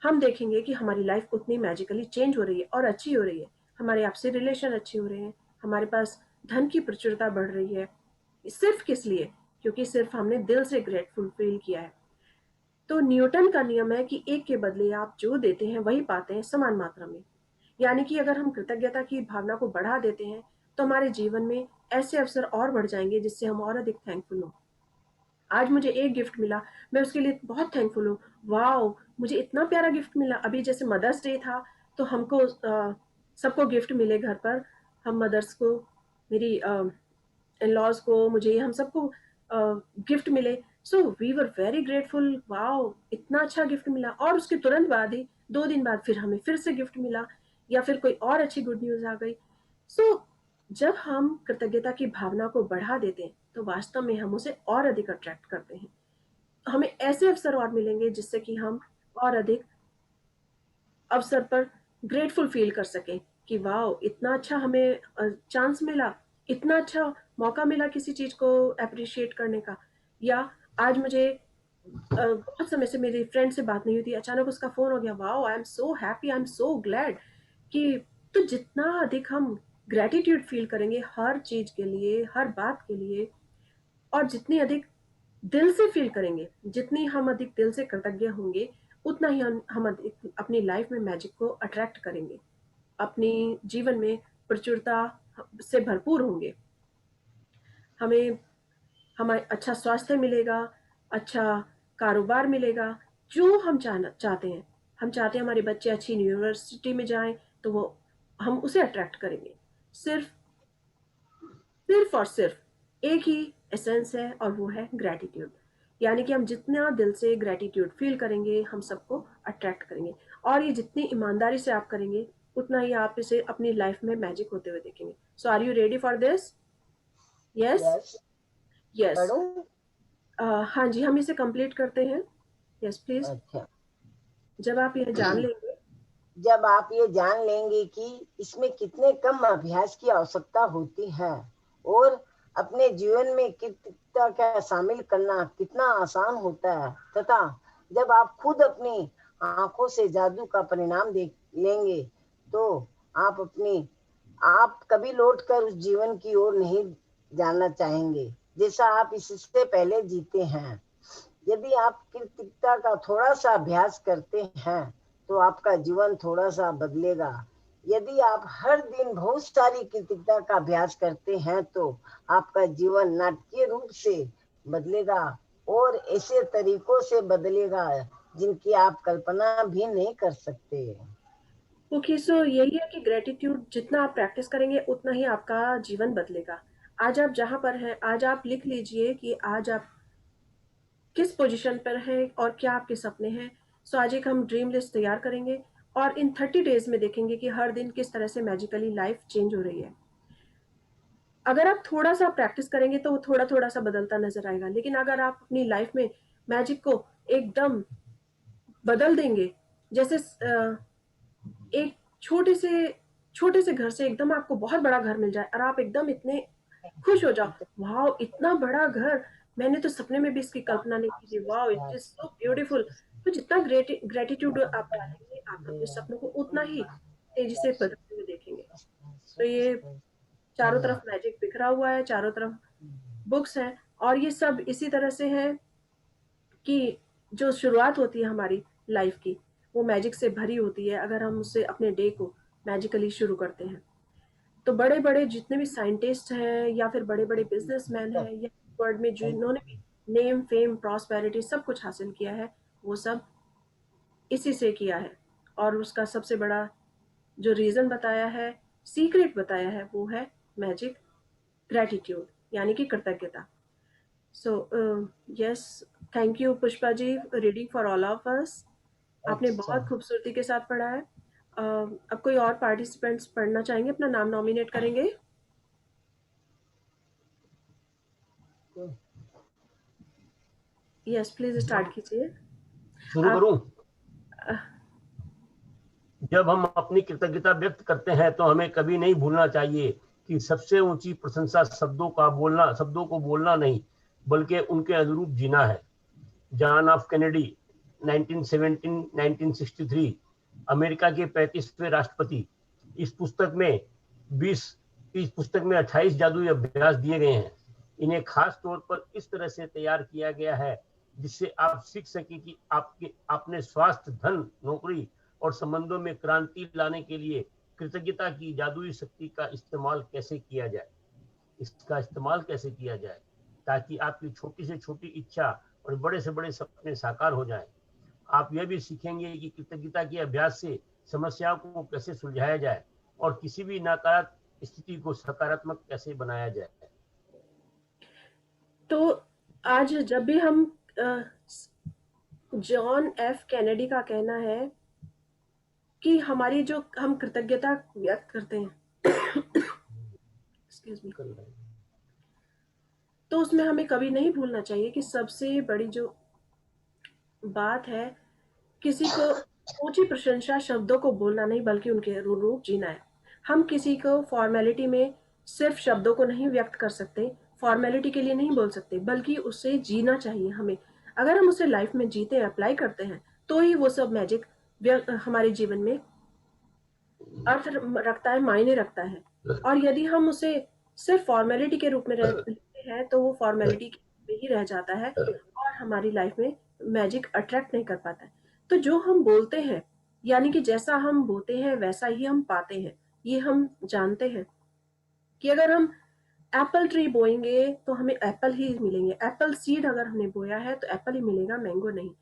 हम देखेंगे कि हमारी लाइफ उतनी मैजिकली चेंज हो रही है और अच्छी हो रही है। हमारे आपसे रिलेशन अच्छे हो रहे हैं, हमारे पास धन की प्रचुरता बढ़ रही है। सिर्फ किस लिए? क्योंकि सिर्फ हमने दिल से ग्रेटफुल फील किया है। तो न्यूटन का नियम है कि एक के बदले आप जो देते हैं वही पाते हैं समान मात्रा में। यानी कि अगर हम कृतज्ञता की भावना को बढ़ा देते हैं तो हमारे जीवन में ऐसे अवसर और बढ़ जाएंगे जिससे हम और अधिक थैंकफुल हों। आज मुझे एक गिफ्ट मिला, मैं उसके लिए बहुत थैंकफुल हूँ। वाओ, मुझे इतना प्यारा गिफ्ट मिला। अभी जैसे मदर्स डे था, तो हमको सबको गिफ्ट मिले घर पर। हम मदर्स को, मेरी इन लॉज को, मुझे, हम सबको गिफ्ट मिले। So we were very grateful. Wow, इतना अच्छा गिफ्ट मिला। और उसके तुरंत बाद ही 2 दिन बाद फिर हमें फिर से गिफ्ट मिला, या फिर कोई और अच्छी गुड न्यूज़ आ गई। सो जब हम कृतज्ञता की भावना को बढ़ा देते हैं तो वास्तव में हम उसे और अधिक अट्रैक्ट करते हैं। हमें ऐसे अवसर और मिलेंगे जिससे कि हम और अधिक अवसर पर ग्रेटफुल फील कर सकें कि वाओ, इतना अच्छा हमें चांस मिला, इतना अच्छा मौका मिला किसी चीज़ को अप्रिशिएट करने का। या आज मुझे बहुत समय से मेरी फ्रेंड से बात नहीं हुई थी, अचानक उसका फ़ोन हो गया। Wow, I am so happy, I am so glad कि तो जितना अधिक हम ग्रैटिट्यूड फील करेंगे हर चीज़ के लिए, हर बात के लिए, और जितनी अधिक दिल से फील करेंगे, जितनी हम अधिक दिल से कृतज्ञ होंगे, उतना ही हम अधिक अपनी लाइफ में मैजिक को अट्रैक्ट करेंगे, अपनी जीवन में प्रचुरता से भरपूर होंगे। हमें हमें अच्छा स्वास्थ्य मिलेगा, अच्छा कारोबार मिलेगा, जो हम चाहते हैं। हम चाहते हैं हमारे बच्चे अच्छी यूनिवर्सिटी में जाएं, तो वो हम उसे अट्रैक्ट करेंगे। सिर्फ सिर्फ और सिर्फ एक ही एसेंस है और वो है ग्रैटिट्यूड। यानी कि हम जितना दिल से ग्रैटिट्यूड फील करेंगे हम सबको अट्रैक्ट करेंगे। और ये जितनी ईमानदारी से आप करेंगे उतना ही आप इसे अपनी लाइफ में मैजिक होते हुए देखेंगे। So are you ready for this? Yes. Yes. Yes. पढ़ूं? हाँ जी, हम इसे कंप्लीट करते हैं। Yes please. अच्छा। जब आप यह जान लेंगे। जब आप ये जान लेंगे कि इसमें कितने कम अभ्यास की आवश्यकता होती है और अपने जीवन में कृतज्ञता का शामिल करना कितना आसान होता है, तथा जब आप खुद अपनी आंखों से जादू का परिणाम देख लेंगे तो आप कभी लौटकर उस जीवन की ओर नहीं जाना चाहेंगे जैसा आप इससे पहले जीते हैं। यदि आप कृतज्ञता का थोड़ा सा अभ्यास करते हैं तो आपका जीवन थोड़ा सा बदलेगा। यदि आप हर दिन बहुत सारी कृतज्ञता का अभ्यास करते हैं तो आपका जीवन नाटकीय रूप से बदलेगा और ऐसे तरीकों से बदलेगा जिनकी आप कल्पना भी नहीं कर सकते। ओके, सो यही है कि ग्रेटिट्यूड जितना आप प्रैक्टिस करेंगे उतना ही आपका जीवन बदलेगा। आज आप जहाँ पर हैं, आज आप लिख लीजिए कि आज आप किस पोजीशन पर हैं और क्या आपके सपने हैं। सो आज एक हम ड्रीम लिस्ट तैयार करेंगे और इन 30 डेज में देखेंगे कि हर दिन किस तरह से मैजिकली लाइफ चेंज हो रही है। अगर आप थोड़ा सा प्रैक्टिस करेंगे तो वो थोड़ा थोड़ा सा बदलता नजर आएगा, लेकिन अगर आप अपनी लाइफ में मैजिक को एकदम बदल देंगे, जैसे एक छोटे से घर से एकदम आपको बहुत बड़ा घर मिल जाए और आप एकदम इतने खुश हो जाओ, वाओ इतना बड़ा घर, मैंने तो सपने में भी इसकी कल्पना नहीं की थी, wow it is so beautiful. तो जितना ग्रेटिट्यूड आप डालेंगे आप अपने सपनों को उतना ही तेजी से बदलते हुए देखेंगे। तो ये चारों तरफ मैजिक बिखरा हुआ है, चारों तरफ बुक्स हैं, और ये सब इसी तरह से है कि जो शुरुआत होती है हमारी लाइफ की वो मैजिक से भरी होती है अगर हम उससे अपने डे को मैजिकली शुरू करते हैं। तो बड़े बड़े जितने भी साइंटिस्ट हैं या फिर बड़े बड़े बिजनेसमैन हैं या वर्ल्ड में जिन्होंने भी नेम फेम प्रॉस्पेरिटी सब कुछ हासिल किया है, वो सब इसी से किया है। और उसका सबसे बड़ा जो रीजन बताया है, सीक्रेट बताया है, वो है मैजिक, ग्रेटिट्यूड यानी कि कृतज्ञता। So yes, thank you Pushpa ji reading for all of us. आपने अच्छा, बहुत खूबसूरती के साथ पढ़ा है। अब कोई और पार्टिसिपेंट्स पढ़ना चाहेंगे, अपना नाम नॉमिनेट करेंगे। यस प्लीज स्टार्ट कीजिए। शुरू आप करूं? जब हम अपनी कृतज्ञता व्यक्त करते हैं तो हमें कभी नहीं भूलना चाहिए कि सबसे ऊंची प्रशंसा शब्दों को बोलना नहीं बल्कि उनके अनुरूप जीना है। जॉन एफ कैनेडी 1963 अमेरिका के 35वें राष्ट्रपति। इस पुस्तक में 20 इस पुस्तक में 28 जादुई अभ्यास दिए गए हैं। इन्हें खास तौर पर इस तरह से तैयार किया गया है जिससे आप सीख सके कि आपने स्वास्थ्य, धन, नौकरी और संबंधों में क्रांति लाने के लिए कृतज्ञता की जादुई शक्ति का इस्तेमाल कैसे किया जाए। ताकि आपकी छोटी से छोटी इच्छा और बड़े से बड़े सपने साकार हो जाएं। आप यह भी सीखेंगे कि कृतज्ञता के अभ्यास से समस्याओं को कैसे सुलझाया जाए और किसी भी नकारात्मक स्थिति को सकारात्मक कैसे बनाया जाए। तो आज जब भी हम जॉन एफ कैनेडी का कहना है कि हमारी जो हम कृतज्ञता व्यक्त करते हैं एक्सक्यूज मी, तो उसमें हमें कभी नहीं भूलना चाहिए कि सबसे बड़ी जो बात है, किसी को ऊंची प्रशंसा शब्दों को बोलना नहीं बल्कि उनके अनुरूप जीना है। हम किसी को फॉर्मेलिटी में सिर्फ शब्दों को नहीं व्यक्त कर सकते, फॉर्मेलिटी के लिए नहीं बोल सकते, बल्कि उससे जीना चाहिए हमें। अगर हम उसे लाइफ में जीते हैं, अप्लाई करते हैं, तो ही वो सब मैजिक हमारे जीवन में अर्थ रखता है, मायने रखता है। और यदि हम उसे सिर्फ फॉर्मेलिटी के रूप में लेते हैं तो वो फॉर्मेलिटी में ही रह जाता है और हमारी लाइफ में मैजिक अट्रैक्ट नहीं कर पाता है। तो जो हम बोलते हैं, यानी कि जैसा हम बोते हैं वैसा ही हम पाते हैं। ये हम जानते हैं कि अगर हम एप्पल ट्री बोएंगे तो हमें एप्पल ही मिलेंगे, एप्पल सीड अगर हमने बोया है तो एप्पल ही मिलेगा, मैंगो नहीं।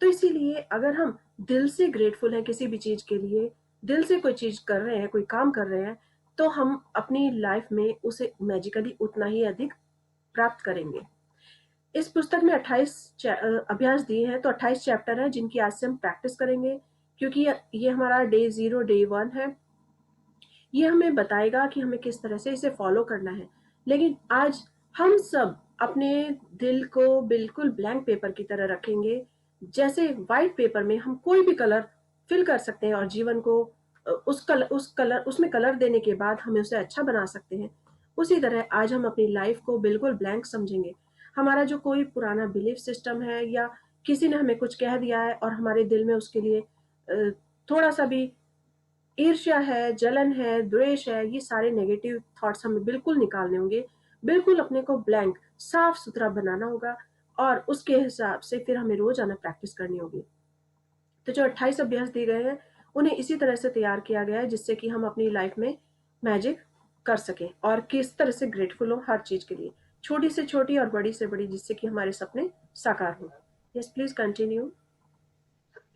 तो इसीलिए अगर हम दिल से ग्रेटफुल हैं किसी भी चीज के लिए, दिल से कोई चीज कर रहे हैं, कोई काम कर रहे हैं, तो हम अपनी लाइफ में उसे मैजिकली उतना ही अधिक प्राप्त करेंगे। इस पुस्तक में 28 अभ्यास दिए हैं, तो 28 चैप्टर हैं जिनकी आज से हम प्रैक्टिस करेंगे, क्योंकि ये हमारा डे 0 डे 1 है। ये हमें बताएगा कि हमें किस तरह से इसे फॉलो करना है। लेकिन आज हम सब अपने दिल को बिल्कुल ब्लैंक पेपर की तरह रखेंगे, जैसे व्हाइट पेपर में हम कोई भी कलर फिल कर सकते हैं और जीवन को उसमें कलर देने के बाद हमें उसे अच्छा बना सकते हैं। उसी तरह आज हम अपनी लाइफ को बिल्कुल ब्लैंक समझेंगे। हमारा जो कोई पुराना बिलीफ सिस्टम है या किसी ने हमें कुछ कह दिया है और हमारे दिल में उसके लिए थोड़ा सा भी ईर्ष्या है, जलन है, द्वेष है, ये सारे नेगेटिव थॉट्स हमें बिल्कुल निकालने होंगे। बिल्कुल अपने को ब्लैंक, साफ सुथरा बनाना होगा और उसके हिसाब से फिर हमें रोजाना प्रैक्टिस करनी होगी। तो जो 28 अभ्यास दिए गए हैं उन्हें इसी तरह से तैयार किया गया है जिससे कि हम अपनी लाइफ में मैजिक कर सकें और किस तरह से ग्रेटफुल हो हर चीज के लिए, छोटी से छोटी और बड़ी से बड़ी, जिससे कि हमारे सपने साकार हों। Yes, please continue.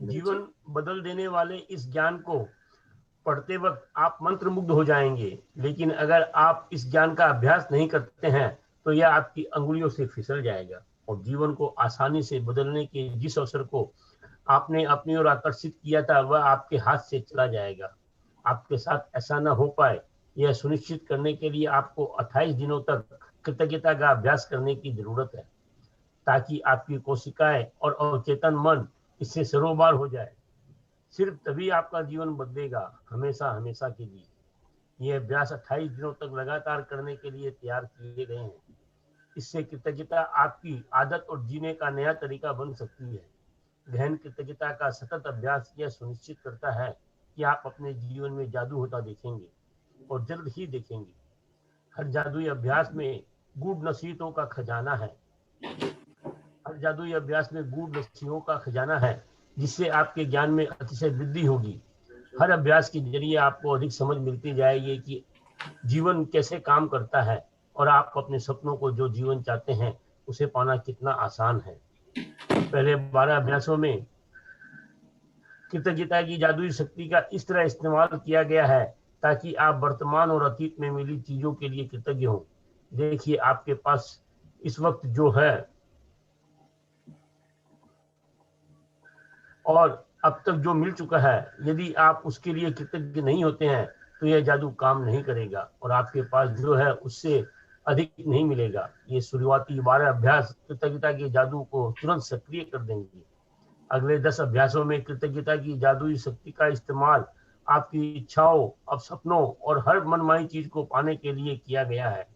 जीवन बदल देने वाले इस ज्ञान को पढ़ते वक्त आप मंत्रमुग्ध हो जाएंगे, लेकिन अगर आप इस ज्ञान का अभ्यास नहीं करते हैं तो यह आपकी अंगुलियों से फिसल जाएगा और जीवन को आसानी से बदलने के जिस अवसर को आपने अपनी ओर आकर्षित किया था वह आपके हाथ से चला जाएगा। आपके साथ ऐसा न हो पाए, यह सुनिश्चित करने के लिए आपको 28 दिनों तक कृतज्ञता का अभ्यास करने की जरूरत है, ताकि आपकी कोशिकाएं और अवचेतन मन इससे सरोबार हो जाए। सिर्फ तभी आपका जीवन बदलेगा, हमेशा हमेशा के लिए। यह अभ्यास 28 दिनों तक लगातार करने के लिए तैयार किए गए हैं। इससे कृतज्ञता आपकी आदत और जीने का नया तरीका बन सकती है। गहन कृतज्ञता का सतत अभ्यास यह सुनिश्चित करता है कि आप अपने जीवन में जादू होता देखेंगे और जल्द ही देखेंगे। हर जादुई अभ्यास में गूढ़ नसीहतों का खजाना है। हर जादुई अभ्यास में गूढ़ नसीहतों का खजाना है जिससे आपके ज्ञान में अतिशय वृद्धि होगी। हर अभ्यास के जरिए आपको अधिक समझ मिलती जाएगी कि जीवन कैसे काम करता है और आप अपने सपनों को, जो जीवन चाहते हैं, उसे पाना कितना आसान है। पहले 12 अभ्यासों में कृतज्ञता की जादुई शक्ति का इस तरह इस्तेमाल किया गया है ताकि आप वर्तमान और अतीत में मिली चीजों के लिए कृतज्ञ हो। देखिए, आपके पास इस वक्त जो है और अब तक जो मिल चुका है, यदि आप उसके लिए कृतज्ञ नहीं होते हैं तो यह जादू काम नहीं करेगा और आपके पास जो है उससे अधिक नहीं मिलेगा। ये शुरुआती 12 अभ्यास कृतज्ञता के जादू को तुरंत सक्रिय कर देंगे। अगले 10 अभ्यासों में कृतज्ञता की जादुई शक्ति का इस्तेमाल आपकी इच्छाओं, अब सपनों और हर मनमानी चीज को पाने के लिए किया गया है।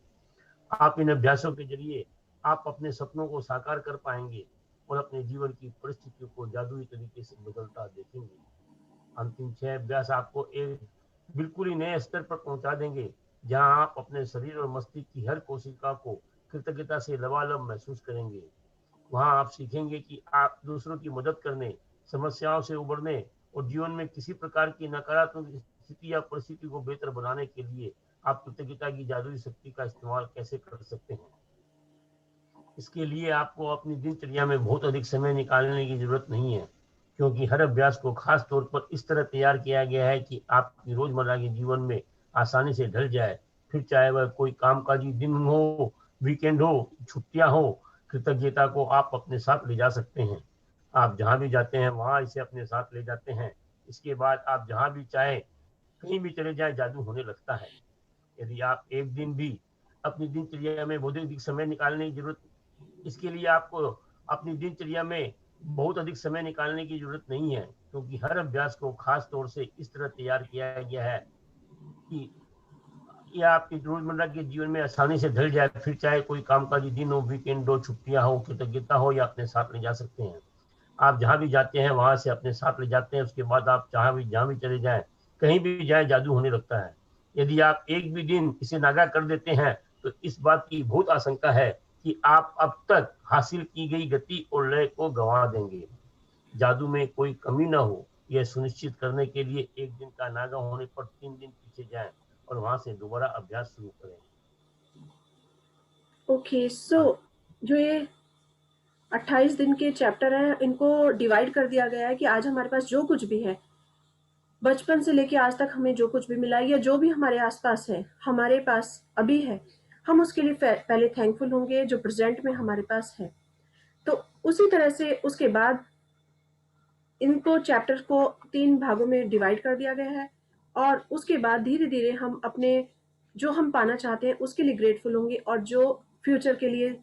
आप इन अभ्यासों के जरिए आप अपने सपनों को साकार कर पाएंगे और अपने जीवन की परिस्थितियों को जादुई तरीके से बदलता देखेंगे। अंतिम 6 अभ्यास आपको एक बिल्कुल ही नए स्तर पर पहुंचा देंगे, जहां आप अपने शरीर और मस्तिष्क की हर कोशिका को कृतज्ञता से लबालब महसूस करेंगे। वहां आप सीखेंगे कि आप दूसरों की मदद करने, समस्याओं से उबरने और जीवन में किसी प्रकार की नकारात्मक स्थिति या परिस्थिति को बेहतर बनाने के लिए आप कृतज्ञता की जादुई शक्ति का इस्तेमाल कैसे कर सकते हैं। इसके लिए आपको अपनी दिनचर्या में बहुत अधिक समय निकालने की जरूरत नहीं है, क्योंकि हर अभ्यास को खास तौर पर इस तरह तैयार किया गया है कि आपकी रोजमर्रा के जीवन में आसानी से ढल जाए। फिर चाहे वह कोई कामकाजी दिन हो, वीकेंड हो, छुट्टियां हो, कृतज्ञता को आप अपने साथ ले जा सकते हैं। आप जहां भी जाते हैं वहां इसे अपने साथ ले जाते हैं। इसके बाद आप जहां भी चाहे कहीं भी चले जाए, जादू होने लगता है। यदि आप एक दिन भी अपनी दिनचर्या में बहुत अधिक समय निकालने की जरूरत इसके लिए आपको अपनी दिनचर्या में बहुत अधिक समय निकालने की जरूरत नहीं है, क्योंकि हर अभ्यास को खास तौर से इस तरह तैयार किया गया है कि यह आपकी रोजमर्रा के जीवन में आसानी से ढल जाए। फिर चाहे कोई कामकाजी दिन हो, वीकेंड हो, छुट्टियां हो, कृतज्ञता हो, या अपने साथ ले जा सकते हैं। आप जहां भी जाते हैं वहां से अपने साथ ले जाते हैं। उसके बाद आप जहां भी चले जाएं, कहीं भी जाए, जादू होने लगता है। यदि आप एक भी दिन इसे नागा कर देते हैं तो इस बात की बहुत आशंका है कि आप अब तक हासिल की गई गति और लय को गंवा देंगे। जादू में कोई कमी न हो, यह सुनिश्चित करने के लिए एक दिन का नागा होने पर 3 दिन पीछे जाएं और वहां से दोबारा अभ्यास शुरू करें। ओके, सो जो ये 28 दिन के चैप्टर हैं, इनको डिवाइड कर दिया गया है कि आज हमारे पास जो कुछ भी है, बचपन से लेके आज तक हमें जो कुछ भी मिला है या जो भी हमारे आसपास है, हमारे पास अभी है, हम उसके लिए पहले थैंकफुल होंगे जो प्रेजेंट में हमारे पास है। तो उसी तरह से उसके बाद इनको चैप्टर को 3 भागों में डिवाइड कर दिया गया है और उसके बाद धीरे धीरे हम अपने जो हम पाना चाहते हैं उसके लिए ग्रेटफुल होंगे और जो फ्यूचर के लिए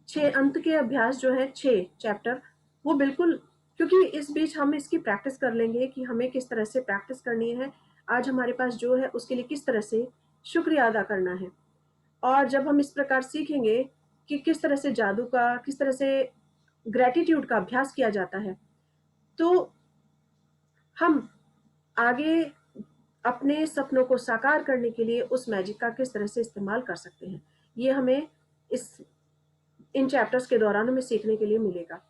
6 अंत के अभ्यास जो है 6 चैप्टर, वो बिल्कुल, क्योंकि इस बीच हम इसकी प्रैक्टिस कर लेंगे कि हमें किस तरह से प्रैक्टिस करनी है, आज हमारे पास जो है उसके लिए किस तरह से शुक्रिया अदा करना है। और जब हम इस प्रकार सीखेंगे कि किस तरह से जादू का, किस तरह से ग्रेटिट्यूड का अभ्यास किया जाता है, तो हम आगे अपने सपनों को साकार करने के लिए उस मैजिक का किस तरह से इस्तेमाल कर सकते हैं, ये हमें इन चैप्टर्स के दौरान हमें सीखने के लिए मिलेगा।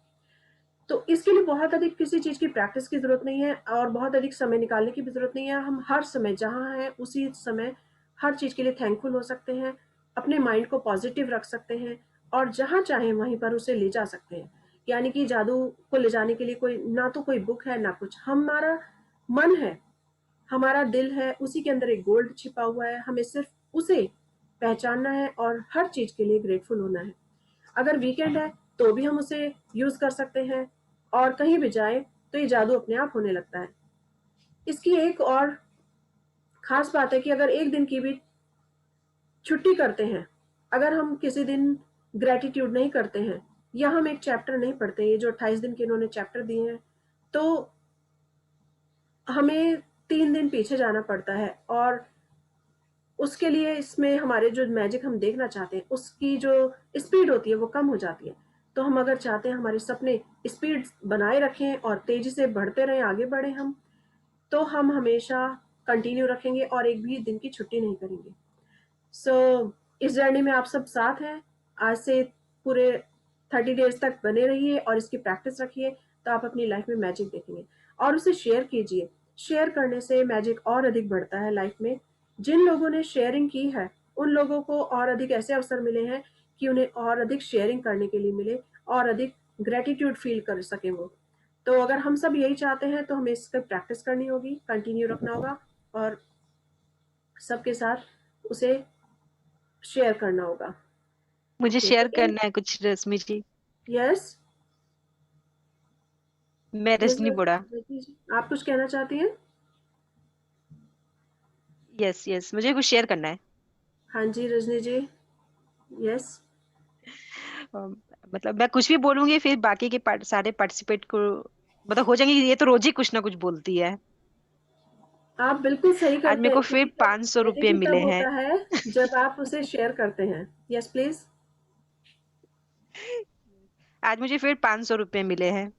तो इसके लिए बहुत अधिक किसी चीज़ की प्रैक्टिस की ज़रूरत नहीं है और बहुत अधिक समय निकालने की भी ज़रूरत नहीं है। हम हर समय जहाँ हैं उसी समय हर चीज़ के लिए थैंकफुल हो सकते हैं, अपने माइंड को पॉजिटिव रख सकते हैं और जहाँ चाहें वहीं पर उसे ले जा सकते हैं। यानी कि जादू को ले जाने के लिए कोई ना तो कोई बुक है ना कुछ, हमारा मन है, हमारा दिल है, उसी के अंदर एक गोल्ड छिपा हुआ है, हमें सिर्फ उसे पहचानना है और हर चीज़ के लिए ग्रेटफुल होना है। अगर वीकेंड है तो भी हम उसे यूज कर सकते हैं और कहीं भी जाए तो ये जादू अपने आप होने लगता है। इसकी एक और खास बात है कि अगर एक दिन की भी छुट्टी करते हैं, अगर हम किसी दिन ग्रेटिट्यूड नहीं करते हैं या हम एक चैप्टर नहीं पढ़ते, ये जो 28 दिन के इन्होंने चैप्टर दिए हैं, तो हमें 3 दिन पीछे जाना पड़ता है और उसके लिए इसमें हमारे जो मैजिक हम देखना चाहते हैं उसकी जो स्पीड होती है वो कम हो जाती है। तो हम अगर चाहते हैं हमारे सपने स्पीड बनाए रखें और तेजी से बढ़ते रहें, आगे बढ़े हम, तो हम हमेशा कंटिन्यू रखेंगे और एक भी दिन की छुट्टी नहीं करेंगे। इस जर्नी में आप सब साथ हैं। आज से पूरे 30 डेज तक बने रहिए और इसकी प्रैक्टिस रखिए, तो आप अपनी लाइफ में मैजिक देखेंगे और उसे शेयर कीजिए। शेयर करने से मैजिक और अधिक बढ़ता है लाइफ में। जिन लोगों ने शेयरिंग की है उन लोगों को और अधिक ऐसे अवसर मिले हैं कि उन्हें और अधिक शेयरिंग करने के लिए मिले और अधिक ग्रेटिट्यूड फील कर सकें वो। तो अगर हम सब यही चाहते हैं तो हमें इसका प्रैक्टिस करनी होगी, कंटिन्यू रखना होगा और सबके साथ उसे शेयर करना होगा। मुझे ओके, शेयर करना है कुछ, रश्मि जी। यस, मैं रजनी बोड़ा। आप कुछ कहना चाहती हैं? यस यस, मुझे कुछ शेयर करना है। हाँ जी रजनी जी, यस। मतलब मैं कुछ भी बोलूंगी फिर बाकी के सारे पार्टिसिपेट को मतलब हो जाएंगे, ये तो रोज ही कुछ ना कुछ बोलती है। आप बिल्कुल सही आज करते मेरे हैं को फिर क्योंकि 500 मैजिक रुपये ही मिले तब हैं। होता है जब आप उसे शेयर करते हैं। Yes please. आज मुझे फिर 500 रुपये मिले हैं।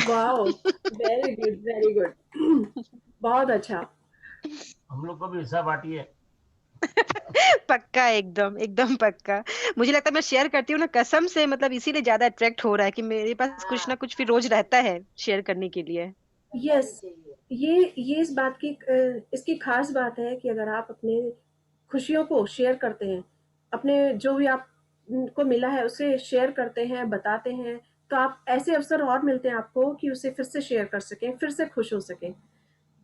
Wow, very good very good. बहुत अच्छा। हम लोग को भी हिस्सा बांटिए। पक्का, एकदम एकदम पक्का। मुझे लगता है मैं शेयर करती हूँ ना कसम से, मतलब इसीलिए ज्यादा अट्रैक्ट हो रहा है कि मेरे पास कुछ ना कुछ फिर रोज रहता है शेयर करने के लिए। यस, ये इस बात की इसकी खास बात है कि अगर आप अपने खुशियों को शेयर करते हैं, अपने जो भी आपको मिला है उसे शेयर करते हैं, बताते हैं, तो आप ऐसे अवसर और मिलते हैं आपको कि उसे फिर से शेयर कर सकें, फिर से खुश हो सकें।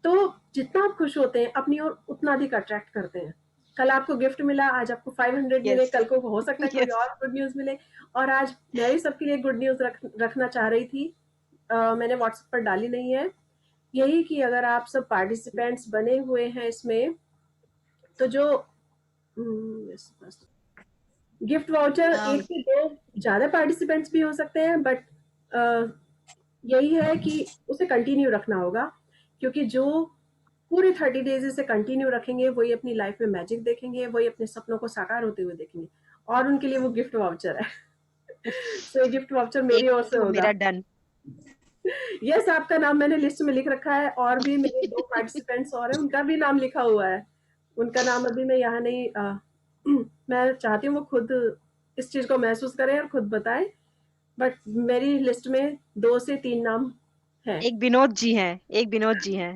तो जितना आप खुश होते हैं अपनी ओर उतना अधिक अट्रैक्ट करते हैं। कल आपको गिफ्ट मिला, आज आपको 500 मिले, यस कल को हो सकता है कोई यस। और गुड न्यूज मिले। और आज मैं भी सबके लिए गुड न्यूज रखना चाह रही थी। मैंने व्हाट्सएप पर डाली नहीं है, यही कि अगर आप सब पार्टिसिपेंट्स बने हुए हैं इसमें, तो जो गिफ्ट वाउचर एक से दो ज्यादा पार्टिसिपेंट्स भी हो सकते हैं, बट यही है कि उसे कंटिन्यू रखना होगा क्योंकि जो पूरे 30 डेज इसे कंटिन्यू रखेंगे वही अपनी लाइफ में मैजिक देखेंगे, वही अपने सपनों को साकार होते हुए देखेंगे और उनके लिए वो गिफ्ट वाउचर है। सो गिफ्ट वाउचर मेरी एक ओर से तो होगा। मेरा डन। यस, आपका नाम मैंने लिस्ट में लिख रखा है और भी मेरे 2 पार्टिसिपेंट्स और हैं, उनका भी नाम लिखा हुआ है। उनका नाम अभी मैं यहाँ नहीं मैं चाहती हूँ वो खुद इस चीज को महसूस करें और खुद बताएं, बट मेरी लिस्ट में 2 से 3 नाम हैं। एक विनोद जी हैं, एक विनोद जी हैं।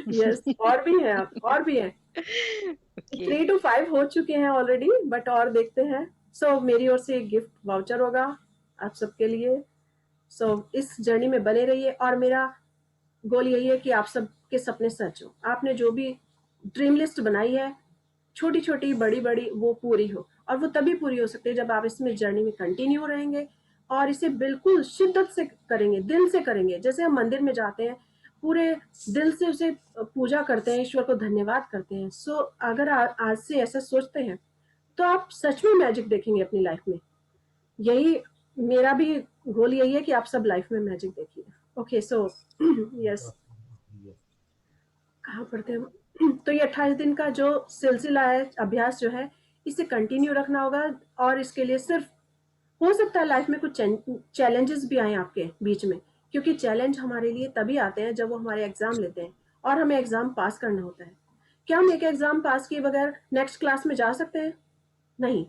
यस, और भी हैं, आप और भी हैं। ओके। 3 to 5 हो चुके हैं ऑलरेडी, बट और देखते हैं। मेरी ओर से एक गिफ्ट वाउचर होगा आप सबके लिए। इस जर्नी में बने रहिए और मेरा गोल यही है कि आप सबके सपने सच हो। आपने जो भी ड्रीम लिस्ट बनाई है, छोटी छोटी बड़ी बड़ी, वो पूरी हो और वो तभी पूरी हो सकती है जब आप इसमें जर्नी में कंटिन्यू रहेंगे और इसे बिल्कुल शिद्दत से करेंगे, दिल से करेंगे। जैसे हम मंदिर में जाते हैं, पूरे दिल से उसे पूजा करते हैं, ईश्वर को धन्यवाद करते हैं। अगर आज से ऐसा सोचते हैं तो आप सच में मैजिक देखेंगे अपनी लाइफ में। यही मेरा भी गोल यही है कि आप सब लाइफ में मैजिक देखिए। ओके, यस, कहाँ पढ़ते हैं हम? तो ये 28 दिन का जो सिलसिला है, अभ्यास जो है, इसे कंटिन्यू रखना होगा। और इसके लिए सिर्फ हो सकता है लाइफ में कुछ चैलेंजेस भी आए आपके बीच में, क्योंकि चैलेंज हमारे लिए तभी आते हैं जब वो हमारे एग्जाम लेते हैं और हमें एग्जाम पास करना होता है। क्या हम एक एग्जाम पास किए बगैर नेक्स्ट क्लास में जा सकते हैं? नहीं।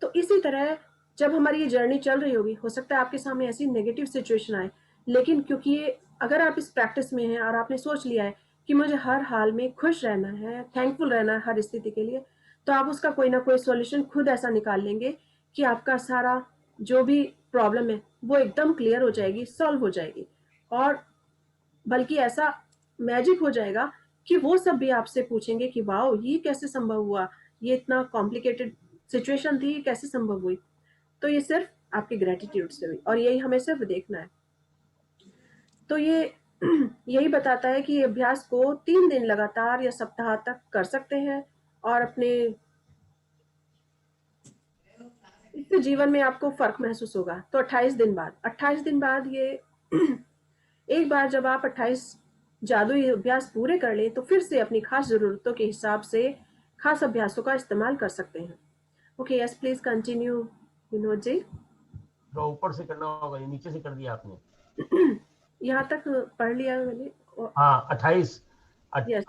तो इसी तरह जब हमारी ये जर्नी चल रही होगी, हो सकता है आपके सामने ऐसी नेगेटिव सिचुएशन आए, लेकिन क्योंकि ये अगर आप इस प्रैक्टिस में हैं और आपने सोच लिया है कि मुझे हर हाल में खुश रहना है, थैंकफुल रहना है हर स्थिति के लिए, तो आप उसका कोई ना कोई सॉल्यूशन खुद ऐसा निकाल लेंगे कि आपका सारा जो भी प्रॉब्लम है वो एकदम क्लियर हो जाएगी, सॉल्व हो जाएगी। और बल्कि ऐसा मैजिक हो जाएगा कि वो सब भी आपसे पूछेंगे कि वाओ, ये कैसे संभव हुआ, ये इतना कॉम्प्लिकेटेड सिचुएशन थी, ये कैसे संभव हुई। तो ये सिर्फ आपके ग्रेटिट्यूड से हुई, और यही हमें सिर्फ देखना है। तो ये यही बताता है कि अभ्यास को 3 दिन लगातार या सप्ताह तक कर सकते हैं, और अपने इससे जीवन में आपको फर्क महसूस होगा। तो 28 दिन बाद ये एक बार जब आप 28 जादुई अभ्यास पूरे कर लें, तो फिर से अपनी खास जरूरतों के हिसाब से खास अभ्यासों का इस्तेमाल कर सकते हैं। Okay, yes please continue Vinod ji. तो ऊपर से करना होगा, ये नीचे से कर दिया आपने। यहाँ तक पढ़ लिया मैंने। हाँ, 28 यस।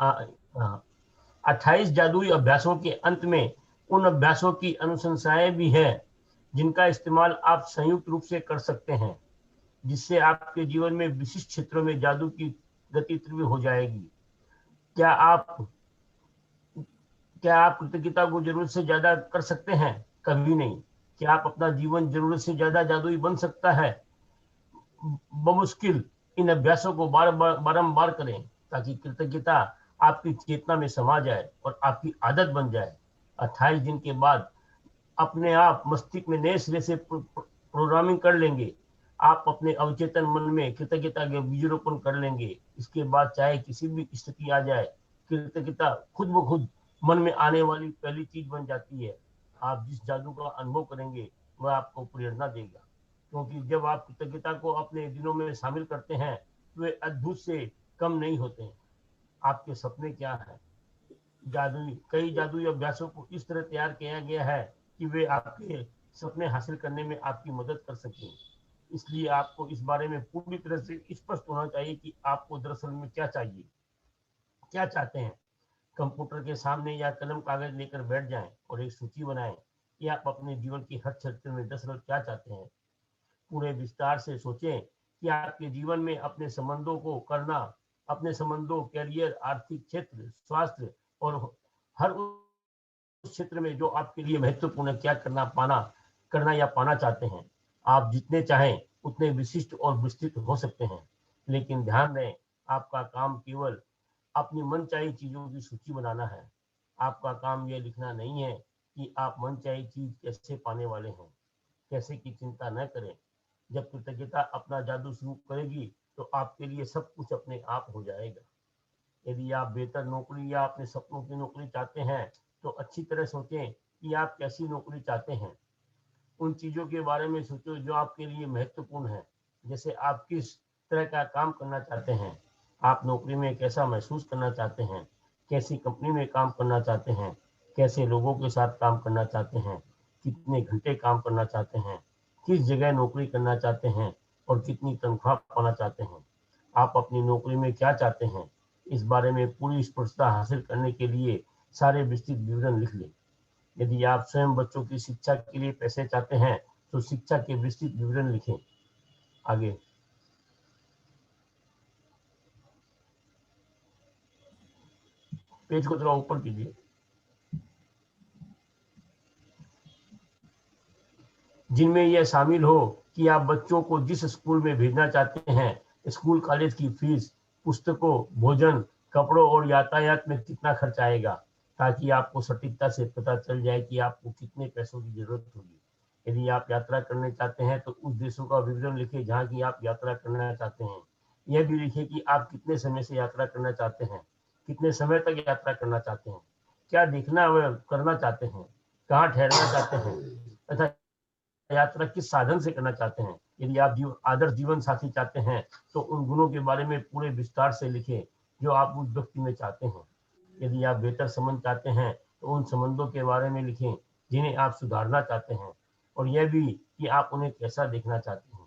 28 जादुई अभ्यासों के अंत में उन अभ्यासों की अनुशंसाएं भी हैं जिनका इस्तेमाल आप संयुक्त रूप से कर सकते हैं, जिससे आपके जीवन में विशिष्ट क्षेत्रों में जादू की गति तीव्र हो जाएगी। क्या आप कृतज्ञता को जरूरत से ज्यादा कर सकते हैं? कभी नहीं। क्या आप अपना जीवन जरूरत से ज्यादा जादुई बन सकता है? बमुश्किल। इन अभ्यासों को बारंबार करें ताकि कृतज्ञता आपकी चेतना में समा जाए और आपकी आदत बन जाए। 28 दिन के बाद अपने आप मस्तिष्क में नए सिरे से प्रोग्रामिंग कर लेंगे। आप अपने अवचेतन मन में कृतज्ञता के बीजारोपण कर लेंगे। इसके बाद चाहे किसी भी स्थिति आ जाए, कृतज्ञता खुद ब खुद मन में आने वाली पहली चीज बन जाती है। आप जिस जादू का अनुभव करेंगे वह आपको प्रेरणा देगा, क्योंकि जब आप कृतज्ञता को अपने दिनों में शामिल करते हैं तो वे अद्भुत से कम नहीं होते हैं। आपके सपने क्या है? कई जादुई अभ्यासों को इस तरह तैयार किया गया है कि वे आपके सपने हासिल करने में आपकी मदद कर सकें। इसलिए आपको इस बारे में पूरी तरह से स्पष्ट होना चाहिए कि आपको दरअसल में क्या चाहिए, क्या चाहते हैं। कंप्यूटर के सामने या कलम कागज लेकर बैठ जाएं और एक सूची बनाएं कि आप अपने जीवन की हर क्षेत्र में दरअसल क्या चाहते हैं। पूरे विस्तार से सोचें कि आपके जीवन में अपने संबंधों, कैरियर, आर्थिक क्षेत्र, स्वास्थ्य और हर उस क्षेत्र में जो आपके लिए महत्वपूर्ण है, क्या करना या पाना चाहते हैं। आप जितने चाहें उतने विशिष्ट और विस्तृत हो सकते हैं, लेकिन ध्यान दें, आपका काम केवल अपनी मनचाही चीजों की सूची बनाना है। आपका काम यह लिखना नहीं है कि आप मनचाही चीज कैसे पाने वाले हैं। कैसे की चिंता न करें। जब कृतज्ञता अपना जादू शुरू करेगी तो आपके लिए सब कुछ अपने आप हो जाएगा। यदि आप बेहतर नौकरी या अपने सपनों की नौकरी चाहते हैं तो अच्छी तरह सोचें कि आप कैसी नौकरी चाहते हैं। उन चीजों के बारे में सोचो जो आपके लिए महत्वपूर्ण है, जैसे आप किस तरह का काम करना चाहते हैं, आप नौकरी में कैसा महसूस करना चाहते हैं, कैसी कंपनी में काम करना चाहते हैं, कैसे लोगों के साथ काम करना चाहते हैं, कितने घंटे काम करना चाहते हैं, किस जगह नौकरी करना चाहते हैं और कितनी तनख्वाह पाना चाहते हैं। आप अपनी नौकरी में क्या चाहते हैं, इस बारे में पूरी स्पष्टता हासिल करने के लिए सारे विस्तृत विवरण लिख लें। यदि आप स्वयं बच्चों की शिक्षा के लिए पैसे चाहते हैं तो शिक्षा के विस्तृत विवरण लिखें। आगे पेज को थोड़ा ऊपर कीजिए। जिनमें यह शामिल हो कि आप बच्चों को जिस स्कूल में भेजना चाहते हैं, स्कूल कॉलेज की फीस, पुस्तकों, भोजन, कपड़ों और यातायात में कितना खर्च आएगा, ताकि आपको सटीकता से पता चल जाए कि आपको कितने पैसों की जरूरत होगी। यदि आप यात्रा करने चाहते हैं तो उस देशों का विवरण लिखें जहाँ की आप यात्रा करना चाहते हैं। यह भी लिखें कि आप कितने समय से यात्रा करना चाहते हैं, कितने समय तक यात्रा करना चाहते हैं, क्या देखना व करना चाहते हैं, कहाँ ठहरना चाहते हैं तथा यात्रा किस साधन से करना चाहते हैं। यदि आप आदर्श जीवन साथी चाहते हैं तो उन गुणों के बारे में पूरे विस्तार से लिखें जो आप उस व्यक्ति में चाहते हैं। यदि आप बेहतर संबंध चाहते हैं तो उन संबंधों के बारे में लिखें जिन्हें आप सुधारना चाहते हैं, और यह भी कि आप उन्हें कैसा देखना चाहते हैं।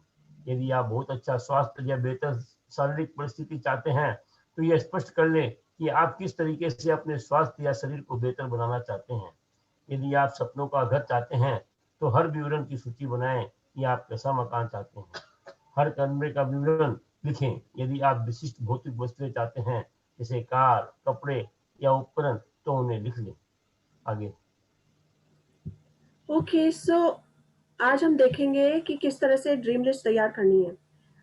यदि आप बहुत अच्छा स्वास्थ्य या बेहतर शारीरिक परिस्थिति चाहते हैं तो यह स्पष्ट कर लें कि आप किस तरीके से अपने स्वास्थ्य या शरीर को बेहतर बनाना चाहते हैं। यदि आप सपनों का घर चाहते हैं तो हर विवरण की सूची बनाएं कि आप कैसा मकान चाहते हैं। हर कमरे का विवरण लिखें। यदि आप विशिष्ट भौतिक वस्तुएं चाहते हैं जैसे कार, कपड़े या उपकरण तो उन्हें लिख लें। आगे। ओके, सो आज हम देखेंगे कि किस तरह से ड्रीम लिस्ट तैयार करनी है।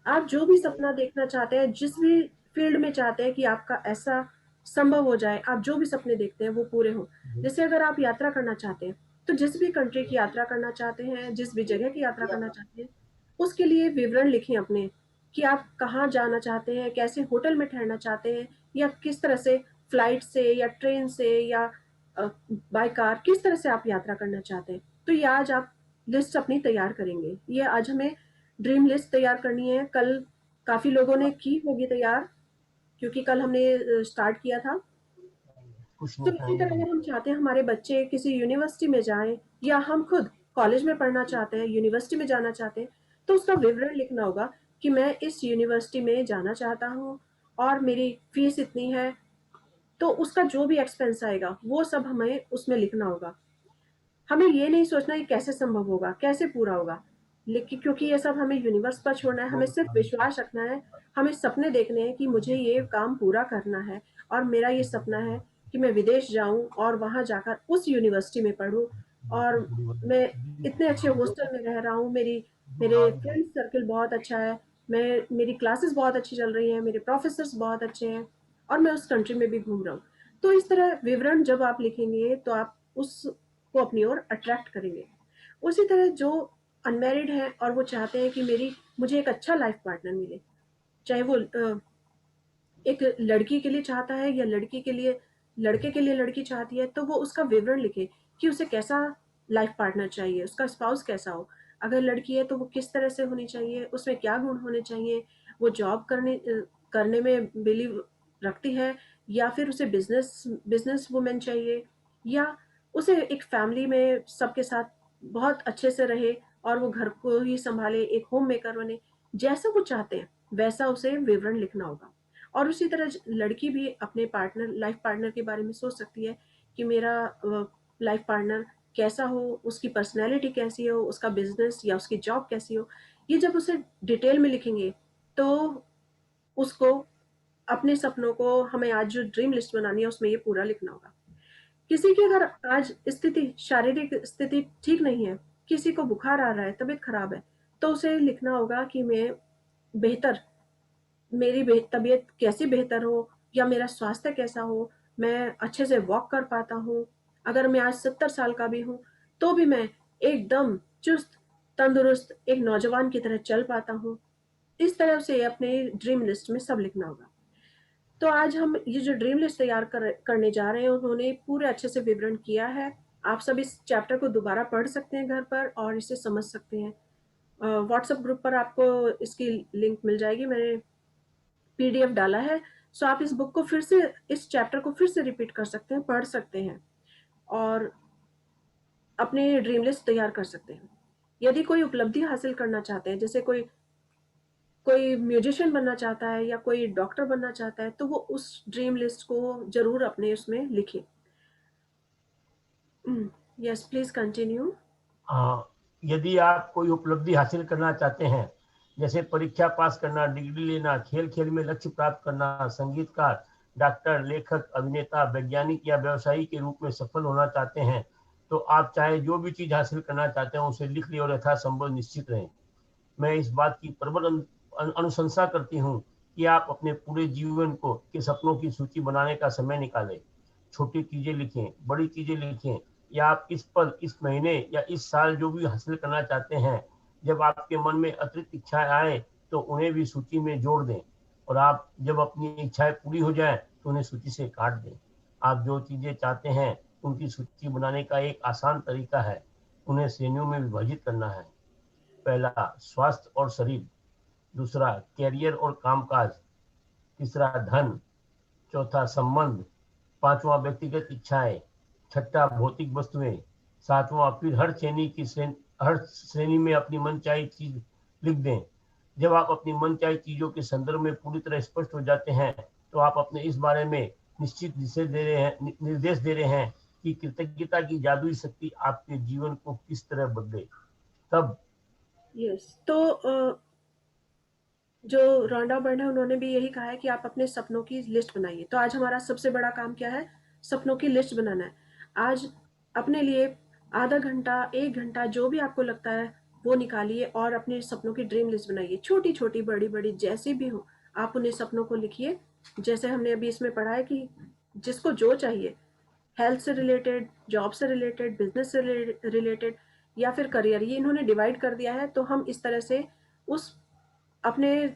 आप जो भी सपना देखना चाहते हैं, जिस भी फील्ड में चाहते हैं कि आपका ऐसा संभव हो जाए, आप जो भी सपने देखते हैं वो पूरे हों। जैसे अगर आप यात्रा करना चाहते हैं तो जिस भी कंट्री की यात्रा करना चाहते हैं, जिस भी जगह की यात्रा करना चाहते हैं, उसके लिए विवरण लिखें अपने कि आप कहाँ जाना चाहते हैं, कैसे होटल में ठहरना चाहते हैं, या किस तरह से फ्लाइट से या ट्रेन से या बाय कार किस तरह से आप यात्रा करना चाहते हैं। तो ये आज आप लिस्ट अपनी तैयार करेंगे। ये आज हमें ड्रीम लिस्ट तैयार करनी है। कल काफ़ी लोगों ने की होगी तैयार, क्योंकि कल हमने स्टार्ट किया था। कुछ तो नहीं इसी खाएंगे तरह हम। अगर हम चाहते हैं हमारे बच्चे किसी यूनिवर्सिटी में जाएँ, या हम खुद कॉलेज में पढ़ना चाहते हैं, यूनिवर्सिटी में जाना चाहते हैं, तो उसका विवरण लिखना होगा कि मैं इस यूनिवर्सिटी में जाना चाहता हूँ और मेरी फीस इतनी है। तो उसका जो भी एक्सपेंस आएगा वो सब हमें उसमें लिखना होगा। हमें ये नहीं सोचना कि कैसे संभव होगा, कैसे पूरा होगा, लेकिन क्योंकि ये सब हमें यूनिवर्स पर छोड़ना है, हमें सिर्फ विश्वास रखना है, हमें सपने देखने हैं कि मुझे ये काम पूरा करना है। और मेरा ये सपना है कि मैं विदेश जाऊं और वहां जाकर उस यूनिवर्सिटी में पढूं, और मैं इतने अच्छे हॉस्टल में रह रहा हूँ, मेरे फ्रेंड सर्कल बहुत अच्छा है, मेरी क्लासेस बहुत अच्छी चल रही हैं, मेरे प्रोफेसर्स बहुत अच्छे हैं, और मैं उस कंट्री में भी घूम रहा हूँ। तो इस तरह विवरण जब आप लिखेंगे तो आप उस को अपनी ओर अट्रैक्ट करेंगे। उसी तरह जो अनमैरिड हैं और वो चाहते हैं कि मेरी मुझे एक अच्छा लाइफ पार्टनर मिले, चाहे वो एक लड़की के लिए चाहता है या लड़के के लिए लड़की चाहती है, तो वो उसका विवरण लिखे कि उसे कैसा लाइफ पार्टनर चाहिए, उसका स्पाउस कैसा हो। अगर लड़की है तो वो किस तरह से होनी चाहिए, उसमें क्या गुण होने चाहिए, वो जॉब करने में बिलीव रखती है, या फिर उसे बिजनेस वुमेन चाहिए, या उसे एक फैमिली में सबके साथ बहुत अच्छे से रहे और वो घर को ही संभाले, एक होम मेकर बने। जैसा वो चाहते हैं वैसा उसे विवरण लिखना होगा। और उसी तरह लड़की भी अपने लाइफ पार्टनर के बारे में सोच सकती है कि मेरा लाइफ पार्टनर कैसा हो, उसकी पर्सनैलिटी कैसी हो, उसका बिजनेस या उसकी जॉब कैसी हो। ये जब उसे डिटेल में लिखेंगे तो उसको अपने सपनों को, हमें आज जो ड्रीम लिस्ट बनानी है उसमें ये पूरा लिखना होगा। किसी की अगर आज शारीरिक स्थिति ठीक नहीं है, किसी को बुखार आ रहा है, तबीयत खराब है, तो उसे लिखना होगा कि बेहतर तबीयत कैसी बेहतर हो, या मेरा स्वास्थ्य कैसा हो, मैं अच्छे से वॉक कर पाता हूँ, अगर मैं आज 70 साल का भी हूँ तो भी मैं एकदम चुस्त तंदुरुस्त एक नौजवान की तरह चल पाता हूँ। इस तरह से अपने ड्रीम लिस्ट में सब लिखना होगा। तो आज हम ये जो ड्रीम लिस्ट तैयार करने जा रहे हैं, उन्होंने पूरे अच्छे से विवरण किया है। आप सब इस चैप्टर को दोबारा पढ़ सकते हैं घर पर और इसे समझ सकते हैं। व्हाट्सएप ग्रुप पर आपको इसकी लिंक मिल जाएगी, मैंने पीडीएफ डाला है। सो आप इस बुक को फिर से, इस चैप्टर को फिर से रिपीट कर सकते हैं, पढ़ सकते हैं और अपनी ड्रीम लिस्ट तैयार कर सकते हैं। यदि कोई उपलब्धि हासिल करना चाहते हैं, जैसे कोई कोई म्यूजिशियन बनना चाहता है या कोई डॉक्टर बनना चाहता है, तो वो उस ड्रीम लिस्ट को जरूर अपने उसमें लिखे। Yes, please continue. यदि आप कोई उपलब्धि हासिल करना चाहते हैं जैसे परीक्षा पास करना, डिग्री लेना, खेल खेल में लक्ष्य प्राप्त करना, संगीतकार, डॉक्टर, लेखक, अभिनेता, वैज्ञानिक या व्यवसायी के रूप में सफल होना चाहते हैं, तो आप चाहे जो भी चीज हासिल करना चाहते हैं उसे लिख लें और यथासंभव निश्चित रहें। मैं इस बात की प्रबल अनुशंसा करती हूँ कि आप अपने पूरे जीवन को के सपनों की सूची बनाने का समय निकालें। छोटी चीजें लिखें, बड़ी चीजें लिखें, या आप इस पल, इस महीने या इस साल जो भी हासिल करना चाहते हैं, जब आपके मन में अतिरिक्त इच्छाएं आए तो उन्हें भी सूची में जोड़ दें, और आप जब अपनी इच्छाएं पूरी हो जाए तो उन्हें सूची से काट दें। आप जो चीजें चाहते हैं उनकी सूची बनाने का एक आसान तरीका है, उन्हें श्रेणियों में विभाजित करना है। पहला, स्वास्थ्य और शरीर। दूसरा, कैरियर और कामकाज। तीसरा, धन। चौथा, संबंध। पांचवा व्यक्तिगत इच्छाएं, छठा भौतिक वस्तुएं, सातवां फिर हर श्रेणी में अपनी मनचाही चीज लिख दें। जब आप अपनी मनचाही चीजों के संदर्भ में पूरी तरह स्पष्ट हो जाते हैं तो आप अपने इस बारे में निश्चित निर्देश दे रहे हैं कि कृतज्ञता की जादुई शक्ति आपके जीवन को किस तरह बदले। तब तो जो रॉन्डा बर्न है उन्होंने भी यही कहा है कि आप अपने सपनों की लिस्ट बनाइए। तो आज हमारा सबसे बड़ा काम क्या है? सपनों की लिस्ट बनाना है। आज अपने लिए आधा घंटा, 1 घंटा जो भी आपको लगता है वो निकालिए और अपने सपनों की ड्रीम लिस्ट बनाइए। छोटी-छोटी, बड़ी-बड़ी जैसी भी हो, आप उन्हें सपनों को लिखिए। जैसे हमने अभी इसमें पढ़ा है कि जिसको जो चाहिए, हेल्थ से रिलेटेड, जॉब से रिलेटेड, बिज़नेस से रिलेटेड या फिर करियर, ये इन्होंने डिवाइड कर दिया है। तो हम इस तरह से उस अपने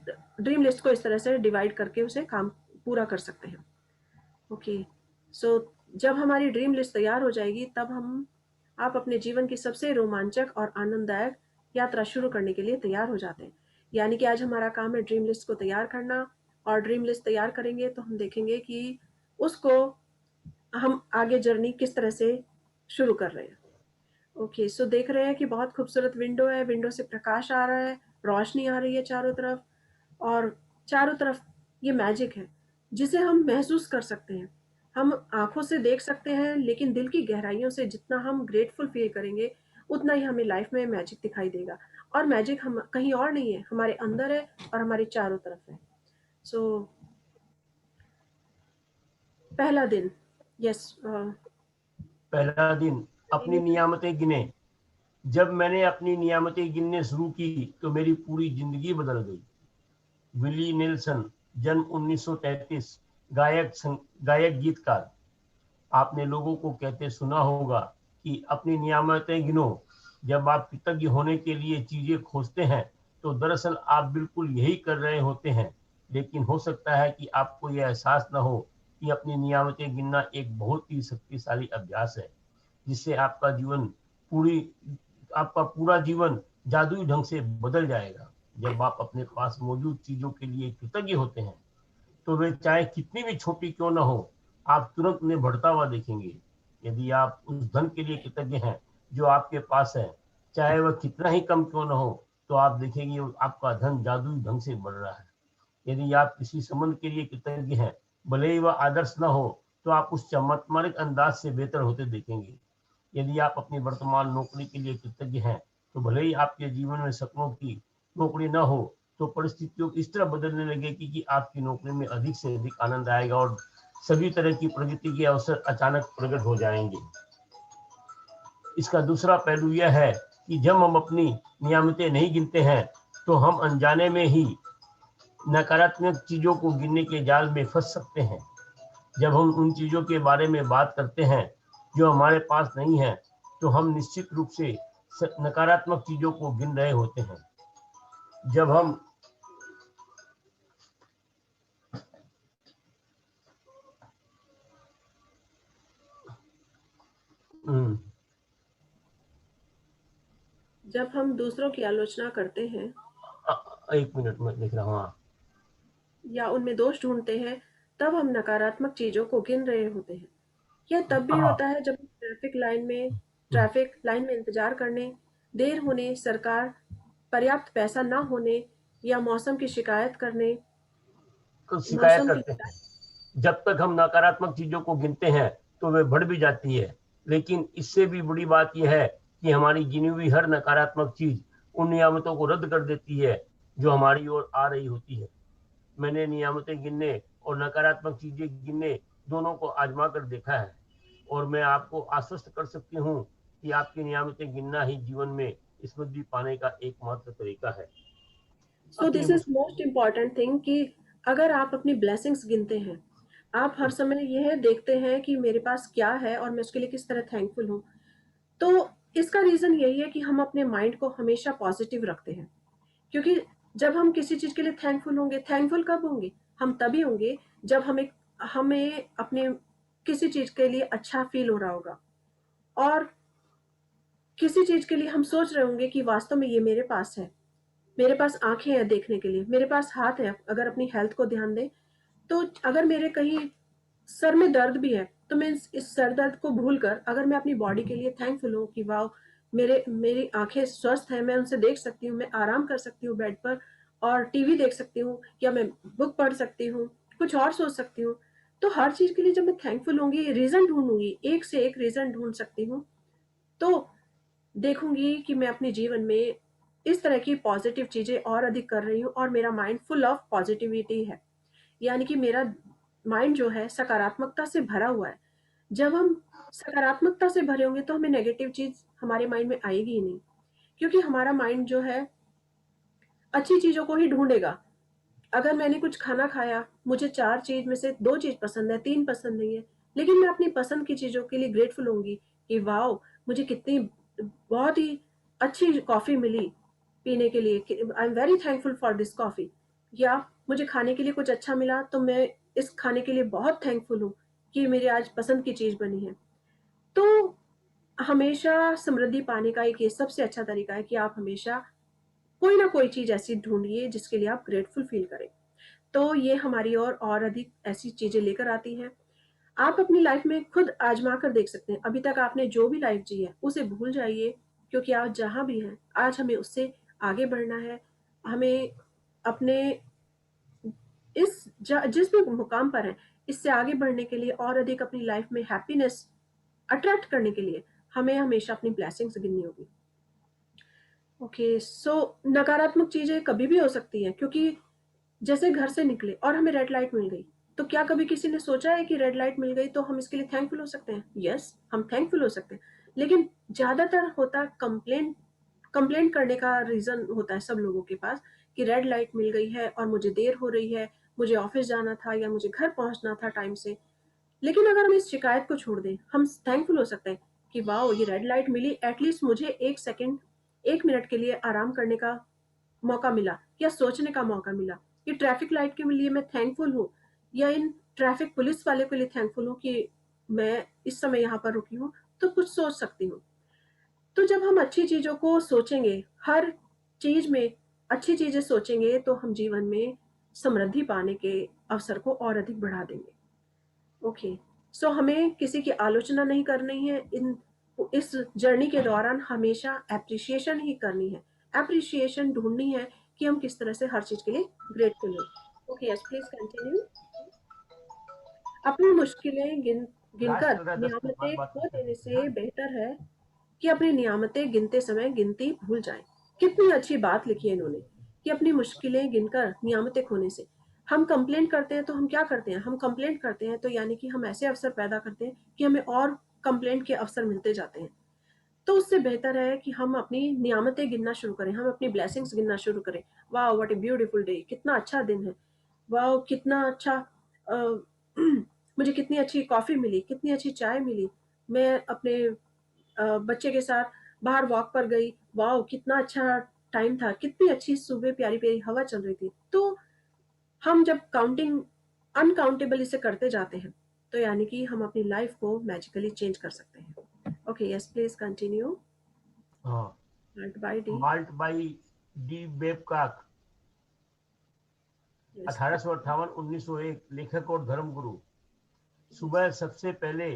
ड्रीम लिस्ट को इस तरह से डिवाइड करके उसे काम पूरा कर सकते हैं। ओके, सो जब हमारी ड्रीम लिस्ट तैयार हो जाएगी तब आप अपने जीवन की सबसे रोमांचक और आनंददायक यात्रा शुरू करने के लिए तैयार हो जाते हैं। यानी कि आज हमारा काम है ड्रीम लिस्ट को तैयार करना, और ड्रीम लिस्ट तैयार करेंगे तो हम देखेंगे कि उसको हम आगे जर्नी किस तरह से शुरू कर रहे हैं। ओके, सो देख रहे हैं कि बहुत खूबसूरत विंडो है, विंडो से प्रकाश आ रहा है, रोशनी आ रही है चारों तरफ, और चारों तरफ ये मैजिक है जिसे हम महसूस कर सकते हैं। हम आंखों से देख सकते हैं, लेकिन दिल की गहराइयों से जितना हम ग्रेटफुल फील करेंगे उतना ही हमें लाइफ में मैजिक दिखाई देगा। और मैजिक हम कहीं और नहीं है, हमारे अंदर है और हमारे चारों तरफ है। सो पहला दिन, यस, पहला दिन अपनी नियामतें गिने। जब मैंने अपनी नियामतें गिनने शुरू की तो मेरी पूरी जिंदगी बदल गई। विली नेल्सन, जन्म 1933, गायक गीतकार। आपने लोगों को कहते सुना होगा कि अपनी नियामतें गिनो। जब आप कृतज्ञ होने के लिए चीजें खोजते हैं तो दरअसल आप बिल्कुल यही कर रहे होते हैं, लेकिन हो सकता है कि आपको यह एहसास न हो कि अपनी नियामतें गिनना एक बहुत ही शक्तिशाली अभ्यास है जिससे आपका पूरा जीवन जादुई ढंग से बदल जाएगा। जब आप अपने पास मौजूद चीजों के लिए कृतज्ञ होते हैं तो वे चाहे कितनी भी छोटी क्यों न हो, आप तुरंत उन्हें बढ़ता हुआ देखेंगे। यदि आप उस धन के लिए कृतज्ञ हैं जो आपके पास है, चाहे वह कितना ही कम क्यों न हो, तो आप देखेंगे आपका धन जादुई ढंग से बढ़ रहा है। यदि आप किसी संबंध के लिए कृतज्ञ हैं, भले ही वह आदर्श न हो, तो आप उस चमत्कारिक अंदाज से बेहतर होते देखेंगे। यदि आप अपनी वर्तमान नौकरी के लिए कृतज्ञ हैं, तो भले ही आपके जीवन में सपनों की नौकरी न हो, तो परिस्थितियों इस तरह बदलने लगेगी कि आपकी नौकरी में अधिक से अधिक आनंद आएगा और सभी तरह की प्रगति के अवसर अचानक प्रकट हो जाएंगे। इसका दूसरा पहलू यह है कि जब हम अपनी नियामतें नहीं गिनते हैं तो हम अनजाने में ही नकारात्मक चीजों को गिनने के जाल में फंस सकते हैं। जब हम उन चीजों के बारे में बात करते हैं जो हमारे पास नहीं है, तो हम निश्चित रूप से नकारात्मक चीजों को गिन रहे होते हैं। जब हम दूसरों की आलोचना करते हैं, एक मिनट में देख रहा हूँ, या उनमें दोष ढूंढते हैं, तब हम नकारात्मक चीजों को गिन रहे होते हैं। यह तब भी होता है जब ट्रैफिक लाइन में इंतजार करने, देर होने, सरकार पर्याप्त पैसा ना होने या मौसम की शिकायत करते हैं। जब तक हम नकारात्मक चीजों को गिनते हैं तो वे बढ़ भी जाती है, लेकिन इससे भी बड़ी बात यह है कि हमारी गिनी हुई हर नकारात्मक चीज उन नियामतों को रद्द कर देती है जो हमारी ओर आ रही होती है। मैंने नियामतें गिनने और नकारात्मक चीजें गिनने दोनों को आजमा कर देखा है, और मैं आपको आश्वस्त कर सकती हूँ कि आपकी नियामतें गिनना ही जीवन में समृद्धि पाने का एकमात्र तरीका है। So this is most important thing कि अगर आप अपनी ब्लेसिंग्स गिनते हैं, आप हर समय यह देखते हैं कि मेरे पास क्या है और मैं उसके लिए किस तरह थैंकफुल हूँ, तो इसका रीजन यही है कि हम अपने माइंड को हमेशा पॉजिटिव रखते हैं। क्योंकि जब हम किसी चीज के लिए थैंकफुल होंगे, थैंकफुल कब होंगे? हम तभी होंगे जब हमें अपने किसी चीज के लिए अच्छा फील हो रहा होगा, और किसी चीज के लिए हम सोच रहे होंगे कि वास्तव में ये मेरे पास है, मेरे पास आंखें हैं देखने के लिए, मेरे पास हाथ है। अगर अपनी हेल्थ को ध्यान दें तो अगर मेरे कहीं सर में दर्द भी है तो मैं इस सर दर्द को भूल कर अगर मैं अपनी बॉडी के लिए थैंकफुल हूँ कि वाओ मेरी आंखें स्वस्थ हैं, मैं उनसे देख सकती हूँ, मैं आराम कर सकती हूँ बेड पर और टीवी देख सकती हूँ या मैं बुक पढ़ सकती हूँ, कुछ और सोच सकती हूँ। तो हर चीज के लिए जब मैं थैंकफुल होंगी, रीजन ढूंढूंगी, एक से एक रीजन ढूंढ सकती हूँ, तो देखूंगी कि मैं अपने जीवन में इस तरह की पॉजिटिव चीजें और अधिक कर रही हूँ और मेरा माइंड फुल ऑफ पॉजिटिविटी है। यानी कि मेरा माइंड जो है सकारात्मकता से भरा हुआ है। जब हम सकारात्मकता से भरे होंगे तो हमें नेगेटिव चीज हमारे माइंड में आएगी ही नहीं, क्योंकि हमारा माइंड जो है अच्छी चीजों को ही ढूंढेगा। अगर मैंने कुछ खाना खाया, मुझे 4 चीज में से 2 चीज पसंद है, 3 पसंद नहीं है, लेकिन मैं अपनी पसंद की चीजों के लिए ग्रेटफुल होंगी कि वाओ मुझे कितनी बहुत ही अच्छी कॉफी मिली पीने के लिए, आई am very thankful for this coffee. या मुझे खाने के लिए कुछ अच्छा मिला तो मैं इस खाने के लिए बहुत थैंकफुल हूँ कि मेरी आज पसंद की चीज बनी है। तो हमेशा समृद्धि पाने का एक ये सबसे अच्छा तरीका है कि आप हमेशा कोई ना कोई चीज ऐसी ढूंढिए जिसके लिए आप ग्रेटफुल फील करें। तो ये हमारी और अधिक ऐसी चीजें लेकर आती हैं। आप अपनी लाइफ में खुद आजमा कर देख सकते हैं। अभी तक आपने जो भी लाइफ जी है उसे भूल जाइए, क्योंकि आज जहां भी हैं आज हमें उससे आगे बढ़ना है। हमें अपने जिस भी मुकाम पर है इससे आगे बढ़ने के लिए और अधिक अपनी लाइफ में हैप्पीनेस अट्रैक्ट करने के लिए हमें हमेशा अपनी ब्लेसिंग्स गिननी होगी। ओके, सो नकारात्मक चीजें कभी भी हो सकती हैं, क्योंकि जैसे घर से निकले और हमें रेड लाइट मिल गई, तो क्या कभी किसी ने सोचा है कि रेड लाइट मिल गई तो हम इसके लिए थैंकफुल हो सकते हैं? यस, हम थैंकफुल हो सकते हैं, लेकिन ज्यादातर होता कंप्लेंट कंप्लेंट करने का रीजन होता है सब लोगों के पास कि रेड लाइट मिल गई है और मुझे देर हो रही है, मुझे ऑफिस जाना था या मुझे घर पहुंचना था टाइम से। लेकिन अगर हम इस शिकायत को छोड़ दें, हम थैंकफुल हो सकते हैं कि वाओ ये रेड लाइट मिली, एटलीस्ट मुझे 1 सेकेंड 1 मिनट के लिए आराम करने का मौका मिला या सोचने का मौका मिला। ये ट्रैफिक लाइट के लिए मैं थैंकफुल हूँ, या इन ट्रैफिक पुलिस वाले के लिए थैंकफुल हूँ कि मैं इस समय यहाँ पर रुकी हूँ, तो कुछ सोच सकती हूँ। तो जब हम अच्छी चीजों को सोचेंगे, हर चीज में अच्छी चीजें सोचेंगे, तो हम जीवन में समृद्धि पाने के अवसर को और अधिक बढ़ा देंगे। ओके, सो हमें किसी की आलोचना नहीं करनी है। इस जर्नी के दौरान हमेशा एप्रिसिएशन ही करनी है, एप्रिसिएशन ढूंढनी है कि हम किस तरह से हर चीज के लिए ग्रेटफुल हैं। Okay, yes please continue. अपनी मुश्किलें क्लास गिनकर चल रहा है, 10 मिनट बाद नियामतें बात खो करते देने हैं, से हाँ? बेहतर है कि अपनी नियामतें गिनते समय गिनती भूल जाएं। कितनी अच्छी बात लिखी है इन्होंने कि अपनी मुश्किलें गिनकर नियामतें खोने से। हम कंप्लेंट करते हैं तो हम क्या करते हैं, हम कंप्लेंट करते हैं तो यानी कि हम ऐसे अवसर पैदा करते हैं कि हमें और कंप्लेंट के अवसर मिलते जाते हैं। तो उससे बेहतर है कि हम अपनी नियामतें गिनना शुरू करें, हम अपनी ब्लेसिंग्स गिनना शुरू करें। वाह व्हाट ए ब्यूटीफुल डे, कितना अच्छा दिन है, वाह कितना अच्छा अ, मुझे कितनी अच्छी कॉफी मिली, कितनी अच्छी चाय मिली, मैं अपने बच्चे के साथ बाहर वॉक पर गई, वाह कितना अच्छा टाइम था, कितनी अच्छी सुबह प्यारी प्यारी हवा चल रही थी। तो हम जब काउंटिंग अनकाउंटेबल इसे करते जाते हैं, तो यानी कि हम अपनी लाइफ को मैजिकली चेंज कर सकते हैं। Okay, yes please continue. हाँ, Maltbie D. Maltbie D Babcock, yes. 1858-1901, लेखक और धर्मगुरु। सुबह सबसे पहले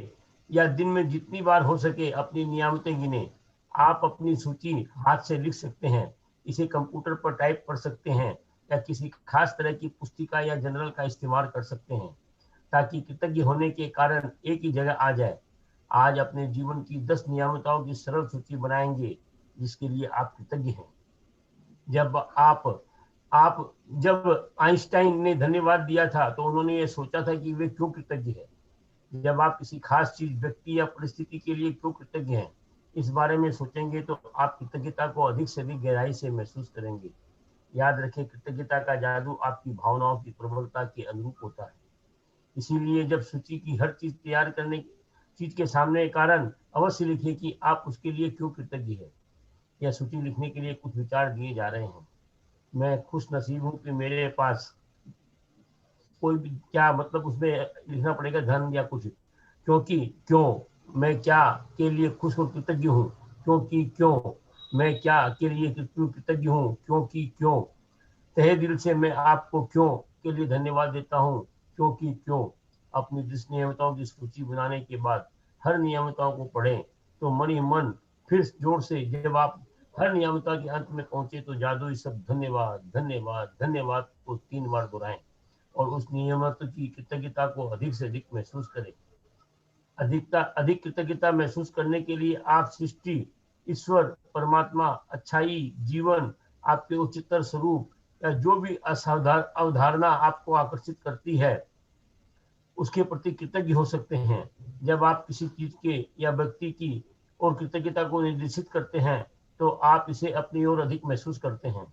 या दिन में जितनी बार हो सके अपनी नियामतें गिने। आप अपनी सूची हाथ से लिख सकते हैं, इसे कंप्यूटर पर टाइप कर सकते हैं, या किसी खास तरह की पुस्तिका या जनरल का इस्तेमाल कर सकते हैं, ताकि कृतज्ञ होने के कारण एक ही जगह आ जाए। आज अपने जीवन की 10 नियामताओं की सरल सूची बनाएंगे जिसके लिए आप कृतज्ञ हैं। जब आप जब आइंस्टाइन ने धन्यवाद दिया था तो उन्होंने ये सोचा था कि वे क्यों कृतज्ञ है। जब आप किसी खास चीज, व्यक्ति या परिस्थिति के लिए क्यों कृतज्ञ हैं, इस बारे में सोचेंगे तो आप कृतज्ञता को अधिक से अधिक गहराई से महसूस करेंगे। याद रखें, कृतज्ञता का जादू आपकी भावनाओं की प्रबलता के अनुरूप होता है। इसीलिए जब सूची की हर चीज तैयार करने चीज के सामने कारण अवश्य लिखिए कि आप उसके लिए क्यों कृतज्ञ है। यह सूची लिखने के लिए कुछ विचार दिए जा रहे हैं। मैं खुश नसीब हूँ कि मेरे पास कोई भी, क्या मतलब उसमें लिखना पड़ेगा धन या कुछ, क्योंकि क्यों मैं क्या के लिए खुश और कृतज्ञ हूँ, क्योंकि क्यों मैं क्या के लिए कृतज्ञ हूँ, क्योंकि क्यों तहे दिल से मैं आपको क्यों के लिए धन्यवाद देता हूँ, क्योंकि क्यों अपनी 10 नियमितों की सूची बनाने के बाद हर नियमितों को पढ़ें तो मन ही मन फिर जोर से जब आप हर नियमितता के अंत में पहुंचे तो जादुई शब्द धन्यवाद धन्यवाद धन्यवाद को 3 बार दोहराएं और उस नियमित की कृतज्ञता को अधिक से अधिक महसूस करें। अधिक कृतज्ञता महसूस करने के लिए आप सृष्टि, ईश्वर, परमात्मा, अच्छाई, जीवन, आपके उच्चतर स्वरूप या जो भी अवधारणा आपको आकर्षित करती है उसके प्रति कृतज्ञ हो सकते हैं। जब आप किसी चीज के या व्यक्ति की और कृतज्ञता को निर्देशित करते हैं तो आप इसे अपनी ओर अधिक महसूस करते हैं।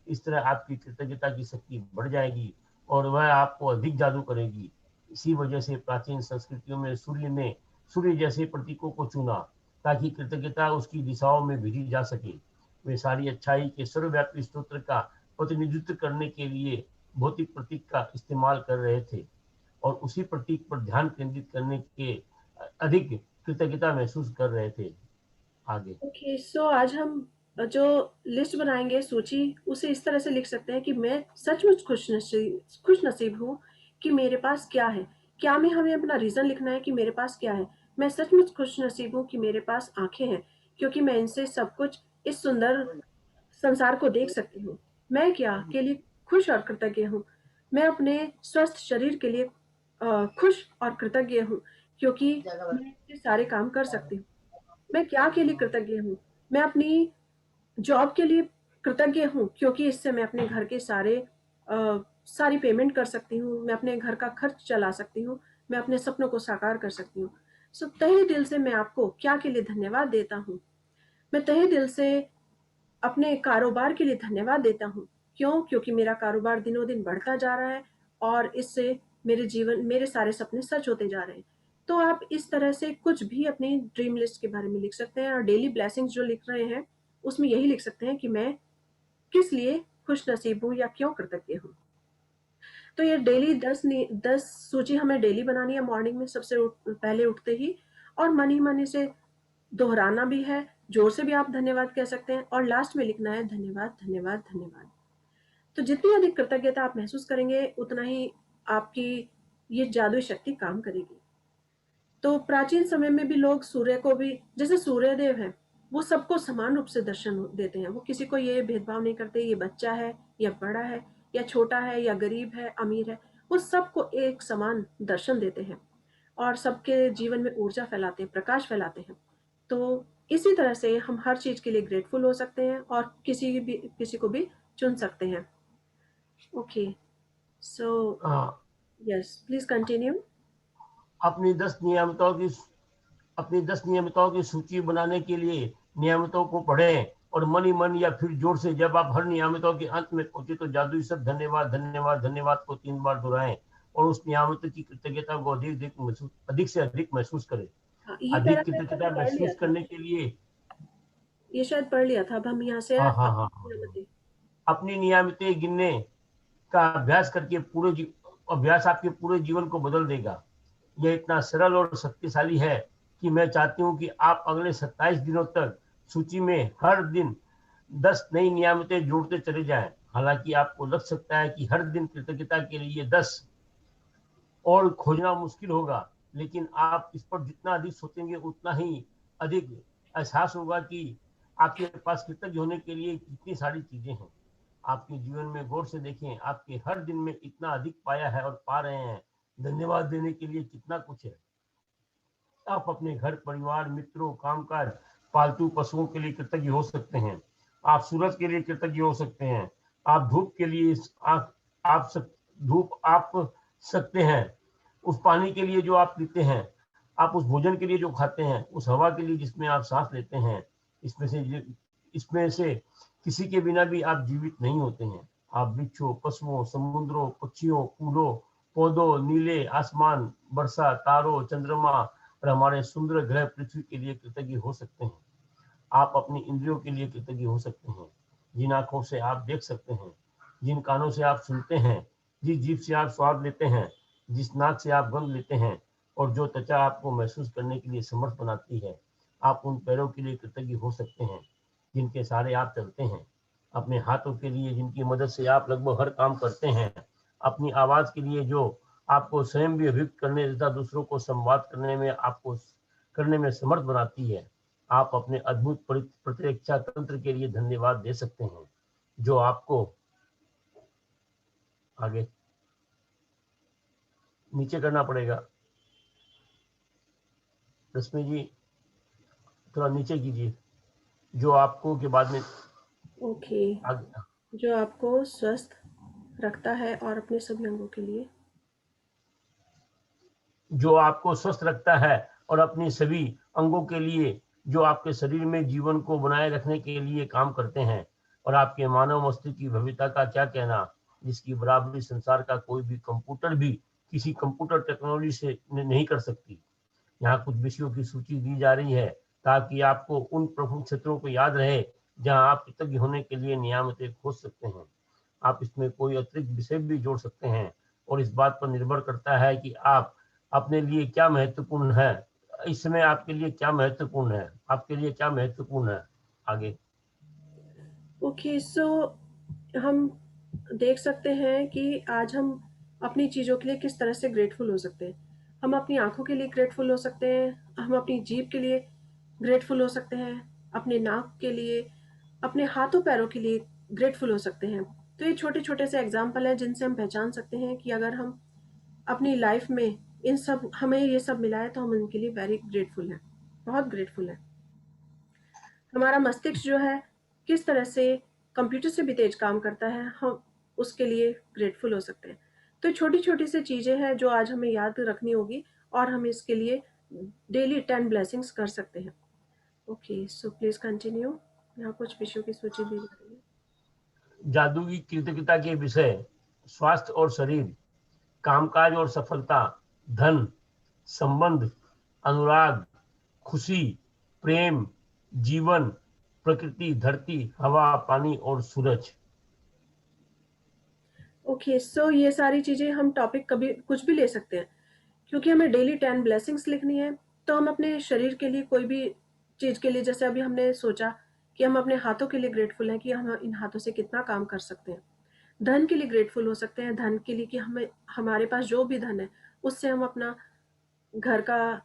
इस तरह आपकी कृतज्ञता की शक्ति बढ़ जाएगी और वह आपको अधिक जादू करेगी। इसी वजह से प्राचीन संस्कृतियों में सूर्य ने सूर्य जैसे प्रतीकों को चुना ताकि कृतज्ञता उसकी दिशाओं में भेजी जा सके। वे सारी अच्छाई के सर्वव्यापी स्तोत्र का प्रतिनिधित्व करने के लिए भौतिक प्रतीक का इस्तेमाल कर रहे थे और उसी प्रतीक पर ध्यान केंद्रित करने के अधिक कृतज्ञता महसूस कर रहे थे। आगे ओके, सो आज हम जो लिस्ट बनाएंगे सूची, उसे इस तरह से लिख सकते हैं कि मैं सचमुच खुश नसीब हूँ कि मेरे पास क्या है। क्या में हमें अपना रीज़न लिखना है कि मेरे पास क्या है। मैं सचमुच खुश नसीब हूँ कि मेरे पास आंखें हैं क्योंकि मैं इनसे सब कुछ इस सुंदर संसार को देख सकती हूँ। मैं क्या के लिए खुश और कृतज्ञ हूँ। मैं अपने स्वस्थ शरीर के लिए खुश और कृतज्ञ हूँ क्योंकि मैं इतने सारे काम कर सकती हूँ। मैं क्या के लिए कृतज्ञ हूँ। मैं अपनी जॉब के लिए कृतज्ञ हूँ क्योंकि इससे मैं अपने घर के सारी पेमेंट कर सकती हूँ। मैं अपने घर का खर्च चला सकती हूँ। मैं अपने सपनों को साकार कर सकती हूँ। सो तहे दिल से मैं आपको क्या के लिए धन्यवाद देता हूँ। मैं तहे दिल से अपने कारोबार के लिए धन्यवाद देता हूँ। क्यों? क्योंकि मेरा कारोबार दिनों दिन बढ़ता जा रहा है और इससे मेरे सारे सपने सच होते जा रहे हैं। तो आप इस तरह से कुछ भी अपनी ड्रीम लिस्ट के बारे में लिख सकते हैं और डेली ब्लेसिंग्स जो लिख रहे हैं उसमें यही लिख सकते हैं कि मैं किस लिए खुश नसीब हूँ या क्यों कृतज्ञ हूँ। तो ये डेली 10 सूची हमें डेली बनानी है मॉर्निंग में पहले उठते ही, और मन ही मन इसे दोहराना भी है। जोर से भी आप धन्यवाद कह सकते हैं और लास्ट में लिखना है धन्यवाद धन्यवाद धन्यवाद। तो जितनी अधिक कृतज्ञता आप महसूस करेंगे उतना ही आपकी ये जादुई शक्ति काम करेगी। तो प्राचीन समय में भी लोग सूर्य को भी, जैसे सूर्यदेव है, वो सबको समान रूप से दर्शन देते हैं। वो किसी को ये भेदभाव नहीं करते ये बच्चा है या बड़ा है या छोटा है या गरीब है अमीर है। वो सबको एक समान दर्शन देते हैं और सबके जीवन में ऊर्जा फैलाते हैं, प्रकाश फैलाते हैं। तो इसी तरह से हम हर चीज के लिए ग्रेटफुल हो सकते हैं और किसी को भी चुन सकते हैं। Okay, so yes, please continue. अपनी 10 नियमितों की अपनी 10 नियमितों की सूची बनाने के लिए नियमितों को पढ़ें और मन ही मन या फिर जोर से जब आप हर नियमितों के अंत में पहुंचे तो जादुई शब्द धन्यवाद धन्यवाद धन्यवाद को 3 बार दोहराएं और उस नियमित की कृतज्ञता को अधिक से अधिक महसूस करें। हाँ, ये अधिक पैराग्राफ मैंने कृतज्ञता पढ़ लिया महसूस था। करने के लिए ये शायद पढ़ लिया था। अब हम यहाँ से हाँ हाँ हाँ हाँ अपनी नियमितें गिनने का अभ्यास आपके पूरे जीवन को बदल देगा। यह इतना सरल और शक्तिशाली है कि मैं चाहती हूँ कि आप अगले 27 दिनों तक सूची में हर दिन 10 नई नियमितें जोड़ते चले जाएं। हालांकि आपको लग सकता है कि हर दिन कृतज्ञता के लिए 10 और खोजना मुश्किल होगा, लेकिन आप इस पर जितना अधिक सोचेंगे उतना ही अधिक एहसास होगा कि आपके पास कृतज्ञ होने के लिए कितनी सारी चीजें हैं। आपके जीवन में गौर से देखें, आपके हर दिन में इतना अधिक पाया है और पा रहे हैं। धन्यवाद देने के लिए कितना कुछ है। आप अपने घर परिवार मित्रों कामकाज पालतू पशुओं के लिए कृतज्ञ हो सकते हैं। आप सूरज के लिए कृतज्ञ हो सकते हैं। आप धूप के लिए धूप आप सकते हैं। उस पानी के लिए जो आप पीते हैं। आप उस भोजन के लिए जो खाते हैं। उस हवा के लिए जिसमें आप सांस लेते हैं। इसमें से किसी के बिना भी आप जीवित नहीं होते हैं। आप वृक्षों पशुओं समुद्रों पक्षियों फूलों पौधों नीले आसमान वर्षा तारों चंद्रमा और हमारे सुंदर ग्रह पृथ्वी के लिए कृतज्ञ हो सकते हैं। आप अपनी इंद्रियों के लिए कृतज्ञ हो सकते हैं। जिन आंखों से आप देख सकते हैं, जिन कानों से आप सुनते हैं, जिस जीभ से आप स्वाद लेते हैं, जिस नाक से आप गंध लेते हैं और जो त्वचा आपको महसूस करने के लिए समर्थ बनाती है। आप उन पैरों के लिए कृतज्ञ हो सकते हैं जिनके सहारे आप चलते हैं। अपने हाथों के लिए जिनकी मदद से आप लगभग हर काम करते हैं। अपनी आवाज के लिए जो आपको स्वयं भी अभिव्यक्त करने तथा दूसरों को संवाद करने में समर्थ बनाती है। आप अपने अद्भुत प्रतिरक्षा तंत्र के लिए धन्यवाद दे सकते हैं, जो आपको आगे नीचे करना पड़ेगा। रश्मि जी थोड़ा नीचे कीजिए, जो आपको के बाद में ओके, जो आपको स्वस्थ रखता है और अपने सभी अंगों के लिए, जो आपको स्वस्थ रखता है और अपनी सभी अंगों के लिए, जो आपके शरीर में जीवन को बनाए रखने के लिए काम करते हैं, और आपके मानव मस्तिष्क की भव्यता का क्या कहना, जिसकी बराबरी संसार का कोई भी कंप्यूटर भी किसी कंप्यूटर टेक्नोलॉजी से नहीं कर सकती। यहाँ कुछ विषयों की सूची दी जा रही है ताकि आपको उन प्रमुख क्षेत्रों को याद रहे जहाँ आप कृतज्ञ होने के लिए नियामतें खोज सकते हैं। आप इसमें कोई अतिरिक्त विषय भी जोड़ सकते हैं और इस बात पर निर्भर करता है कि आप अपने लिए क्या महत्वपूर्ण है। इस समय आपके लिए क्या महत्वपूर्ण है, आपके लिए क्या महत्वपूर्ण है। आगे ओके, सो हम देख सकते हैं कि आज हम अपनी चीज़ों के लिए किस तरह से ग्रेटफुल हो सकते हैं। हम अपनी आंखों के लिए ग्रेटफुल हो सकते हैं, हम अपनी जीभ के लिए ग्रेटफुल हो सकते हैं, अपने नाक के लिए, अपने हाथों पैरों के लिए ग्रेटफुल हो सकते हैं। तो ये छोटे छोटे से एग्जाम्पल हैं जिनसे हम पहचान सकते हैं कि अगर हम अपनी लाइफ में हमें ये सब मिला है तो हम उनके लिए वेरी ग्रेटफुल हैं, बहुत ग्रेटफुल हैं। हमारा मस्तिष्क जो है किस तरह से कंप्यूटर से भी तेज काम करता है, हम उसके लिए ग्रेटफुल हो सकते हैं। तो छोटी छोटी सी चीज़ें हैं जो आज हमें याद रखनी होगी और हम इसके लिए डेली 10 ब्लेसिंग्स कर सकते हैं। Okay, so please continue. यहाँ कुछ विषयों की सूची दी जा रही है। जादुई कृतज्ञता के विषय: स्वास्थ्य और शरीर, कामकाज और सफलता, धन, संबंध, अनुराग, खुशी, प्रेम, जीवन, प्रकृति, धरती, हवा, पानी और सूरज। ओके, सो ये सारी चीज़ें हम टॉपिक कभी कुछ भी ले सकते हैं, क्योंकि हमें डेली 10 ब्लेसिंग्स लिखनी है। तो हम अपने शरीर के लिए कोई भी चीज़ के लिए, जैसे अभी हमने सोचा कि हम अपने हाथों के लिए ग्रेटफुल हैं कि हम इन हाथों से कितना काम कर सकते हैं। धन के लिए ग्रेटफुल हो सकते हैं, धन के लिए कि हमारे पास जो भी धन है उससे हम अपना घर का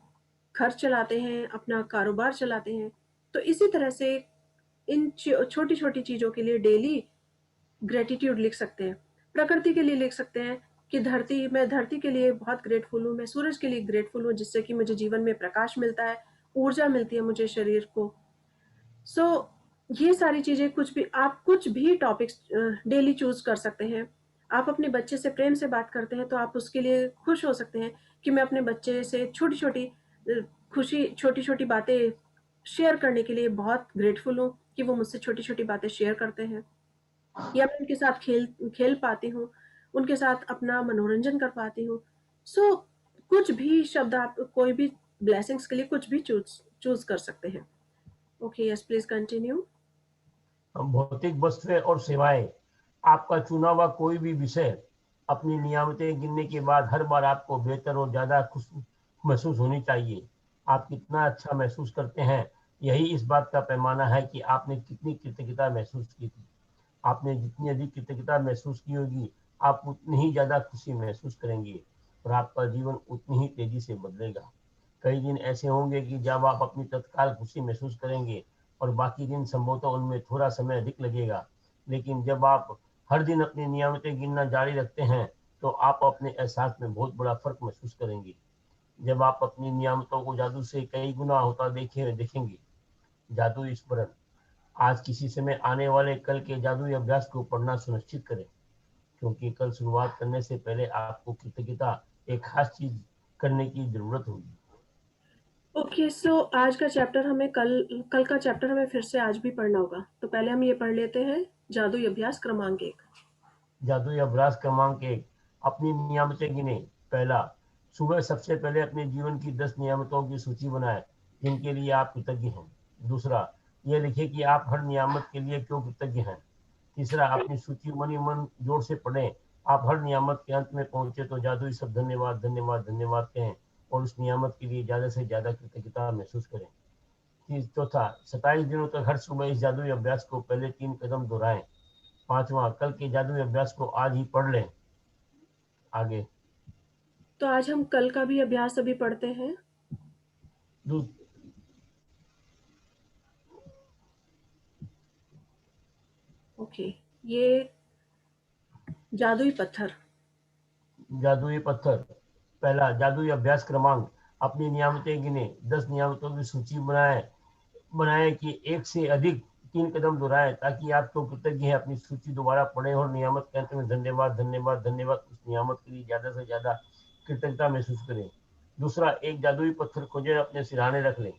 खर्च चलाते हैं, अपना कारोबार चलाते हैं। तो इसी तरह से इन छोटी छोटी चीज़ों के लिए डेली ग्रेटिट्यूड लिख सकते हैं। प्रकृति के लिए लिख सकते हैं कि मैं धरती के लिए बहुत ग्रेटफुल हूँ, मैं सूरज के लिए ग्रेटफुल हूँ जिससे कि मुझे जीवन में प्रकाश मिलता है, ऊर्जा मिलती है मुझे शरीर को। सो ये सारी चीज़ें आप कुछ भी टॉपिक्स डेली चूज कर सकते हैं। आप अपने बच्चे से प्रेम से बात करते हैं तो आप उसके लिए खुश हो सकते हैं कि मैं अपने बच्चे से छोटी छोटी बातें शेयर करने के लिए बहुत ग्रेटफुल हूँ कि वो मुझसे छोटी छोटी बातें शेयर करते हैं, या मैं उनके साथ खेल पाती हूँ, उनके साथ अपना मनोरंजन कर पाती हूँ। सो कुछ भी शब्द आप कोई भी ब्लेसिंग्स के लिए कुछ भी चूज कर सकते हैं। Okay, yes please continue. भौतिक वस्तुएं और सेवाएं: आपका चुना हुआ कोई भी विषय अपनी नियामतें गिनने के बाद हर बार आपको बेहतर और ज्यादा खुश महसूस होनी चाहिए। आप कितना अच्छा महसूस करते हैं, यही इस बात का पैमाना है कि आपने कितनी कृतज्ञता महसूस की थी। आपने जितनी अधिक कृतज्ञता महसूस की होगी, आप उतनी ही ज्यादा खुशी महसूस करेंगे और आपका जीवन उतनी ही तेजी से बदलेगा। कई दिन ऐसे होंगे कि जब आप अपनी तत्काल खुशी महसूस करेंगे और बाकी दिन संभवतः उनमें थोड़ा समय अधिक लगेगा। लेकिन जब आप हर दिन अपनी नियमितें गिनना जारी रखते हैं तो आप अपने एहसास में बहुत बड़ा फर्क महसूस करेंगे। जब आप अपनी नियामतों को जादू से कई गुना होता देखेंगे। जादुई स्मरण: आज किसी समय आने वाले कल के जादुई अभ्यास को पढ़ना सुनिश्चित करें, क्योंकि कल शुरुआत करने से पहले आपको कृतज्ञता एक खास चीज करने की जरूरत होगी। ओके, सो आज का चैप्टर हमें कल का चैप्टर हमें फिर से आज भी पढ़ना होगा। तो पहले हम ये पढ़ लेते हैं जादुई अभ्यास क्रमांक 1। जादुई अभ्यास क्रमांक 1: अपनी नियमितें गिने। पहला, सुबह सबसे पहले अपने जीवन की 10 नियमितों की सूची बनाएं जिनके लिए आप कृतज्ञ हैं। दूसरा, यह लिखें कि आप हर नियामत के लिए क्यों कृतज्ञ हैं। तीसरा, अपनी सूची मन मन जोर से पढ़ें। आप हर नियामत के अंत में पहुंचे तो जादुई शब्द धन्यवाद धन्यवाद धन्यवाद कहें और उस नियामत के लिए ज्यादा से ज्यादा कृतज्ञता महसूस करें। चौथा, 27 दिनों तक हर सुबह इस जादुई अभ्यास को पहले 3 कदम दोहराएं। पांचवा, कल के जादुई अभ्यास को आज ही पढ़ लें। आगे तो आज हम कल का भी अभ्यास अभी पढ़ते हैं। दू- ओके, ये जादुई पत्थर। जादुई पत्थर। पहला, जादुई अभ्यास क्रमांक। अपनी नियामतें गिने, 10 नियामतों की सूची बनाए कि एक से अधिक 3 कदम दोहराए, ताकि आप तो कृतज्ञ हैं अपनी सूची दोबारा पढ़ें और नियामत के अंत में धन्यवाद धन्यवाद धन्यवाद उस नियामत के लिए ज्यादा से ज्यादा कृतज्ञता महसूस करें। दूसरा, एक जादुई पत्थर खोजे अपने सिरहाने रख लें।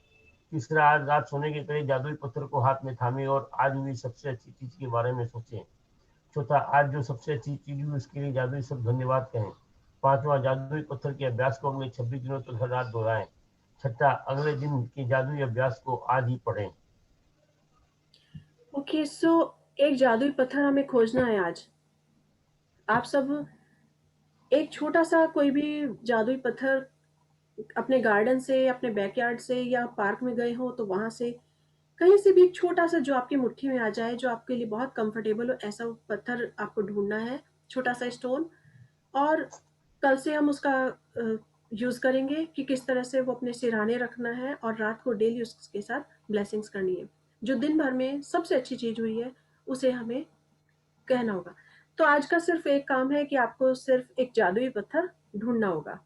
तीसरा, आज रात सोने के करीब जादुई पत्थर को हाथ में थामे और आज हुई सबसे अच्छी चीज के बारे में सोचें। चौथा, आज जो सबसे अच्छी चीज हुई उसके लिए जादुई शब्द धन्यवाद कहें। पांचवा, जादुई पत्थर के अभ्यास को अगले 26 दिनों तक हर रात दोहराएं। छठा, अगले दिन के जादुई अभ्यास को आज ही पढ़ें। ओके, सो एक जादुई पत्थर हमें खोजना है आज। आप सब एक छोटा सा कोई भी जादुई पत्थर अपने गार्डन से, अपने बैकयार्ड से या पार्क में गए हो तो वहां से कहीं से भी एक छोटा सा जो आपकी मुट्ठी में आ जाए, जो आपके लिए बहुत कंफर्टेबल हो, ऐसा पत्थर आपको ढूंढना है, छोटा सा स्टोन। और कल से हम उसका यूज करेंगे कि किस तरह से वो अपने सिरहाने रखना है और रात को डेली उसके साथ ब्लेसिंग्स करनी है। जो दिन भर में सबसे अच्छी चीज हुई है उसे हमें कहना होगा। तो आज का सिर्फ एक काम है कि आपको सिर्फ एक जादुई पत्थर ढूंढना होगा।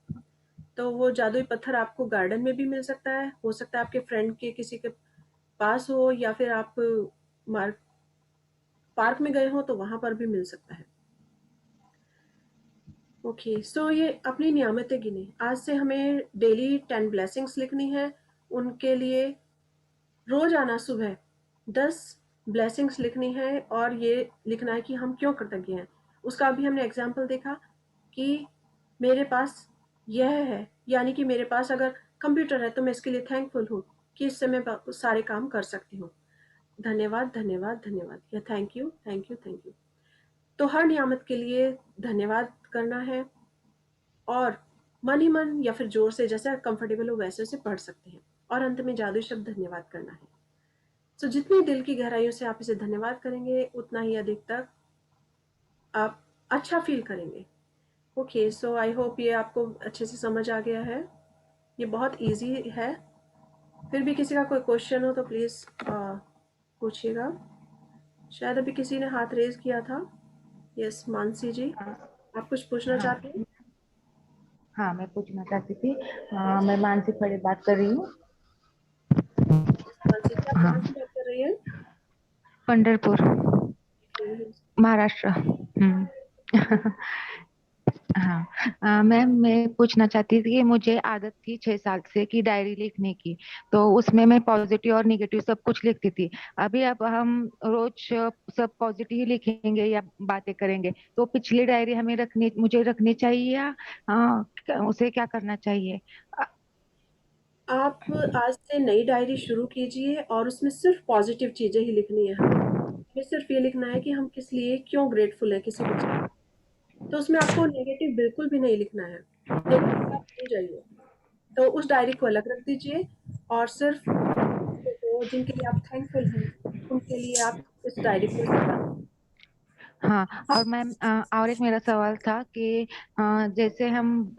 तो वो जादुई पत्थर आपको गार्डन में भी मिल सकता है, हो सकता है आपके फ्रेंड के किसी के पास हो, या फिर आप पार्क में गए हो तो वहां पर भी मिल सकता है। ओके, सो ये अपनी नियामतें गिने। आज से हमें डेली 10 ब्लेसिंग्स लिखनी है। उनके लिए रोज आना, सुबह 10 ब्लेसिंग्स लिखनी है और ये लिखना है कि हम क्यों कृतज्ञ हैं। उसका अभी हमने एग्जाम्पल देखा कि मेरे पास यह है, यानी कि मेरे पास अगर कंप्यूटर है तो मैं इसके लिए थैंकफुल हूँ कि इससे मैं सारे काम कर सकती हूँ। धन्यवाद धन्यवाद धन्यवाद, या thank you thank you thank you. तो हर नियामत के लिए धन्यवाद करना है और मन ही मन या फिर जोर से, जैसा कंफर्टेबल हो वैसे उसे पढ़ सकते हैं। और अंत में जादुई शब्द धन्यवाद करना है। तो जितनी दिल की गहराइयों से आप इसे धन्यवाद करेंगे उतना ही अधिक तक आप अच्छा फील करेंगे। ओके, सो आई होप ये आपको अच्छे से समझ आ गया है। ये बहुत इजी है। फिर भी किसी का कोई क्वेश्चन हो तो प्लीज़ पूछिएगा। शायद अभी किसी ने हाथ रेज किया था। यस, मानसी जी, हाँ आप कुछ पूछना हाँ चाहते हैं? हाँ, मैं पूछना चाहती थी। मैं मानसी खड़े बात कर रही हूँ। मानसी जी, आप कहाँ हाँ, से बात कर रही हैं? पंढरपुर, हम्म, महाराष्ट्र। हाँ, मैम मैं पूछना चाहती थी कि मुझे आदत थी 6 साल से कि डायरी लिखने की। तो उसमें मैं पॉजिटिव और निगेटिव सब कुछ लिखती थी। अभी अब हम रोज सब पॉजिटिव ही लिखेंगे या बातें करेंगे, तो पिछली डायरी हमें मुझे रखनी चाहिए या उसे क्या करना चाहिए? आप आज से नई डायरी शुरू कीजिए और उसमें सिर्फ पॉजिटिव चीजें ही लिखनी है। हमें सिर्फ ये लिखना है कि हम किस लिए क्यों ग्रेटफुल है किसी भी चीज। तो उसमें आपको नेगेटिव बिल्कुल भी नहीं लिखना है। नेगेटिव आप भूल जाइए। तो उस डायरी को अलग रख दीजिए और सिर्फ चीज़ों को जिनके लिए आप थैंकफुल हैं उनके लिए आप इस डायरी को इस्तेमाल। हाँ, और मैम और एक मेरा सवाल था कि जैसे हम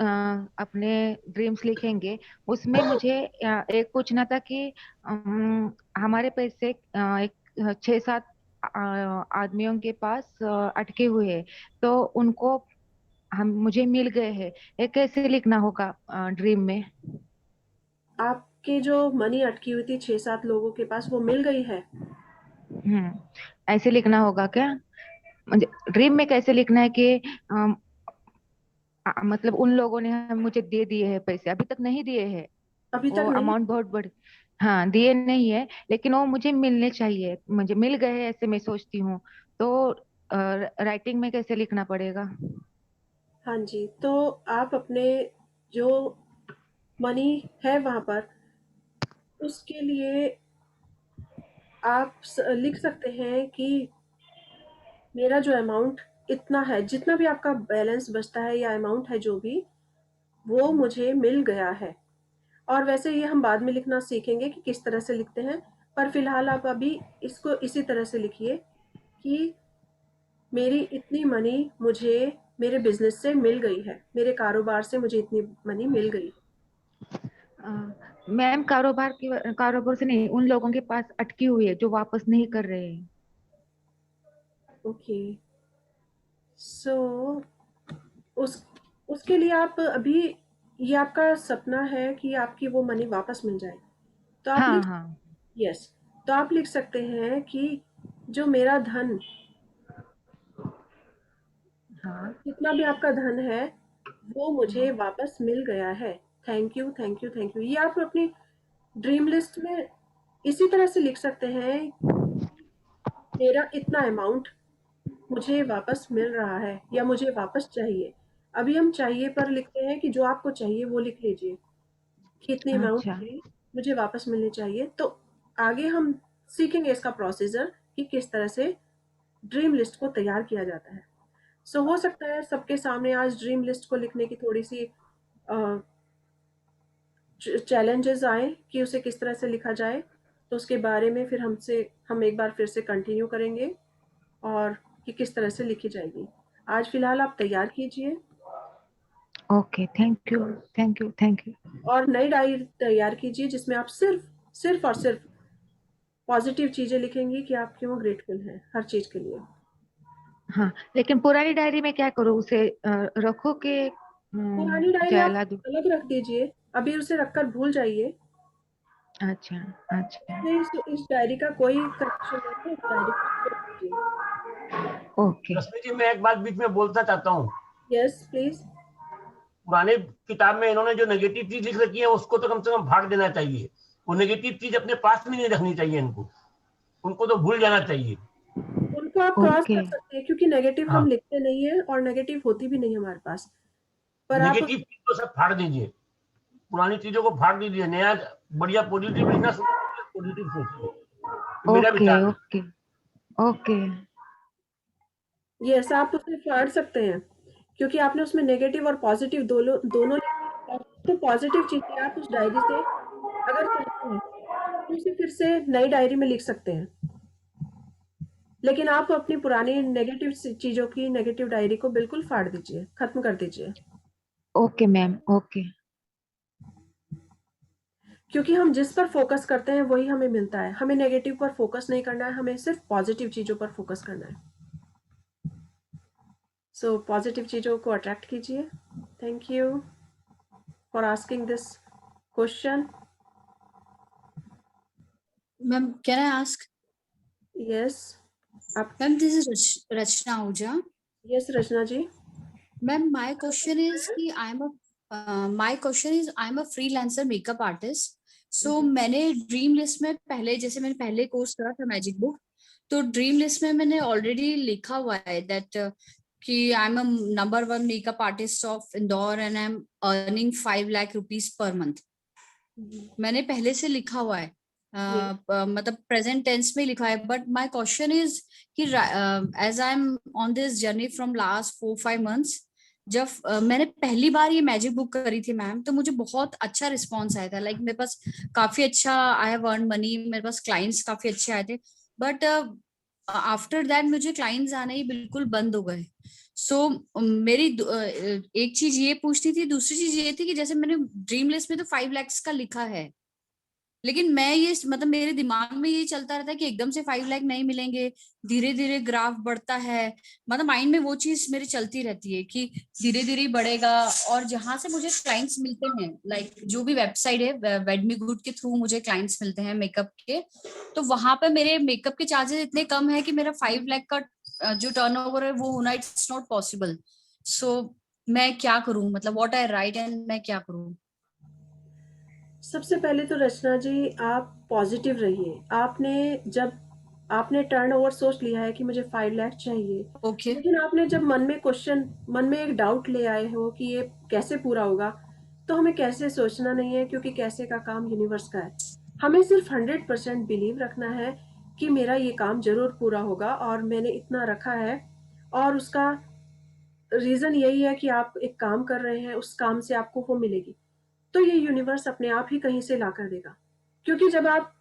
अपने ड्रीम्स लिखेंगे, उसमें मुझे एक पूछना था कि हमारे पैसे एक 6-7 आदमियों के पास अटके हुए हैं, तो उनको हम मुझे मिल गए हैं। ये कैसे लिखना होगा ड्रीम में? आपके जो मनी अटकी हुई थी 6-7 लोगों के पास, वो मिल गई है। हम्म, ऐसे लिखना होगा क्या? मुझे ड्रीम में कैसे लिखना है कि मतलब उन लोगों ने मुझे दे दिए हैं पैसे, अभी तक नहीं दिए हैं। अभी तक वो नहीं। अमाउंट बहुत बड़ी, हाँ दिए नहीं है, लेकिन वो मुझे मिलने चाहिए, मुझे मिल गए हैं ऐसे मैं सोचती हूँ। तो राइटिंग में कैसे लिखना पड़ेगा? हाँ जी, तो आप अपने जो मनी है वहां पर, उसके लिए आप लिख सकते हैं कि मेरा जो अमाउंट इतना है, जितना भी आपका बैलेंस बचता है या अमाउंट है जो भी, वो मुझे मिल गया है। और वैसे ये हम बाद में लिखना सीखेंगे कि किस तरह से लिखते हैं। पर फिलहाल आप अभी इसको इसी तरह से लिखिए कि मेरी इतनी मनी मुझे मेरे बिजनेस से मिल गई है, मेरे कारोबार से मुझे इतनी मनी मिल गई। मैम कारोबार से नहीं, उन लोगों के पास अटकी हुई है जो वापस नहीं कर रहे हैं। ओके, सो उस उसके लिए आप अभी, ये आपका सपना है कि आपकी वो मनी वापस मिल जाए, तो आप हाँ लिख, हाँ यस, तो आप लिख सकते हैं कि जो मेरा धन, हाँ। जितना भी आपका धन है वो मुझे वापस मिल गया है। Thank you, thank you, thank you. ये आप अपनी ड्रीम लिस्ट में इसी तरह से लिख सकते हैं, मेरा इतना अमाउंट मुझे वापस मिल रहा है या मुझे वापस चाहिए। अभी हम चाहिए पर लिखते हैं कि जो आपको चाहिए वो लिख लीजिए कि इतनी अमाउंट अच्छा मुझे वापस मिलनी चाहिए। तो आगे हम सीखेंगे इसका प्रोसीजर कि किस तरह से ड्रीम लिस्ट को तैयार किया जाता है। सो हो सकता है सबके सामने आज ड्रीम लिस्ट को लिखने की थोड़ी सी चैलेंजेस आए कि उसे किस तरह से लिखा जाए, तो उसके बारे में फिर हम एक बार फिर से कंटिन्यू करेंगे और कि किस तरह से लिखी जाएगी। आज फिलहाल आप तैयार कीजिए okay, thank you thank you thank you. और नई डायरी तैयार कीजिए जिसमें आप सिर्फ सिर्फ और सिर्फ पॉजिटिव चीजें लिखेंगी कि आप क्यों ग्रेटफुल हैं हर चीज के लिए। हाँ, लेकिन पुरानी डायरी में क्या करूँ, उसे रखो के पुरानी डायरी आप जला दूँ? अलग रख दीजिए, अभी उसे रखकर भूल जाइए। अच्छा अच्छा। इस डायरी का कोई कनेक्शन नहीं है, इस डायरी को छोड़ दीजिए। ओके। रश्मि जी, मैं एक बात बीच में बोलना चाहता हूँ। Yes please. पुराने किताब में इन्होंने जो नेगेटिव चीज लिख रखी है उसको तो कम से कम भाग देना चाहिए। वो नेगेटिव चीज अपने पास में नहीं रखनी चाहिए, उनको तो भूल जाना चाहिए। उनको आप क्रॉस ओके कर सकते हैं क्योंकि नेगेटिव हम हाँ, लिखते नहीं है और नेगेटिव होती भी नहीं हमारे पास, पर आप नेगेटिव चीज तो सब फाड़ दीजिए, पुरानी चीजों को फाड़ दीजिए, नया बढ़िया पॉजिटिव लिखना शुरू कीजिए, पॉजिटिव सोचिए। ये मेरा ओके विचार है। Okay okay. यस, आप उसे फाड़ सकते हैं क्योंकि आपने उसमें नेगेटिव और पॉजिटिव दोनों दोनों लिखे हैं। तो पॉजिटिव चीजें आप उस डायरी से अगर चाहते हैं तो उसे फिर से नई डायरी में लिख सकते हैं, लेकिन आप अपनी पुरानी नेगेटिव चीजों की नेगेटिव डायरी को बिल्कुल फाड़ दीजिए, खत्म कर दीजिए। Okay ma'am okay. क्योंकि हम जिस पर फोकस करते हैं वही हमें मिलता है, हमें नेगेटिव पर फोकस नहीं करना है, हमें सिर्फ पॉजिटिव चीजों पर फोकस करना है। सो पॉजिटिव चीजों को अट्रैक्ट कीजिए। Thank you for asking this question. Ma'am, can I ask? Yes आप। Ma'am, this is Rachna Ahuja. Yes Rachna ji. Ma'am, my question is कि I'm a freelancer makeup artist. So मैंने dream list में जैसे मैंने पहले कोर्स करा था मैजिक बुक, तो ड्रीम लिस्ट में मैंने ऑलरेडी लिखा हुआ है दैट कि I am a number 1 makeup artist of Indore and I am earning 5 lakh rupees per month. मैंने पहले से लिखा हुआ है, मतलब प्रेजेंट टेंस में लिखा है। बट माय क्वेश्चन इज कि as I am on this journey from last 4-5 months, जब मैंने पहली बार ये मैजिक बुक करी थी मैम, तो मुझे बहुत अच्छा रिस्पॉन्स आया था। लाइक मेरे पास काफी अच्छा, आई हैव अर्न मनी, मेरे पास क्लाइंट्स काफी अच्छे आए थे। बट आफ्टर दैट मुझे क्लाइंट्स आने ही बिल्कुल बंद हो गए। सो मेरी एक चीज ये पूछनी थी, दूसरी चीज ये थी कि जैसे मैंने ड्रीम लिस्ट में तो 5 लाख का लिखा है, लेकिन मैं ये मतलब मेरे दिमाग में ये चलता रहता है कि एकदम से 5 लाख नहीं मिलेंगे, धीरे धीरे ग्राफ बढ़ता है। मतलब माइंड में वो चीज मेरी चलती रहती है कि धीरे धीरे बढ़ेगा। और जहां से मुझे क्लाइंट्स मिलते हैं, लाइक जो भी वेबसाइट है वेडमी गुड के थ्रू मुझे क्लाइंट्स मिलते हैं मेकअप के, तो वहां पे मेरे मेकअप के चार्जेस इतने कम है कि मेरा 5 लाख का जो टर्नओवर है वो होना इट्स नॉट पॉसिबल। सो मैं क्या करूं, मतलब व्हाट आई राइट एंड मैं क्या करूं? सबसे पहले तो रचना जी आप पॉजिटिव रहिए। आपने टर्नओवर सोच लिया है कि मुझे 5 लाख चाहिए, ओके लेकिन आपने जब मन में एक डाउट ले आए हो कि ये कैसे पूरा होगा, तो हमें कैसे सोचना नहीं है क्योंकि कैसे का काम यूनिवर्स का है। हमें सिर्फ 100% बिलीव रखना है कि मेरा ये काम जरूर पूरा होगा और मैंने इतना रखा है, और उसका रीजन यही है कि आप एक काम कर रहे हैं, उस काम से आपको वो मिलेगी, तो ये यूनिवर्स अपने आप ही कहीं से ला कर देगा। क्योंकि जब आप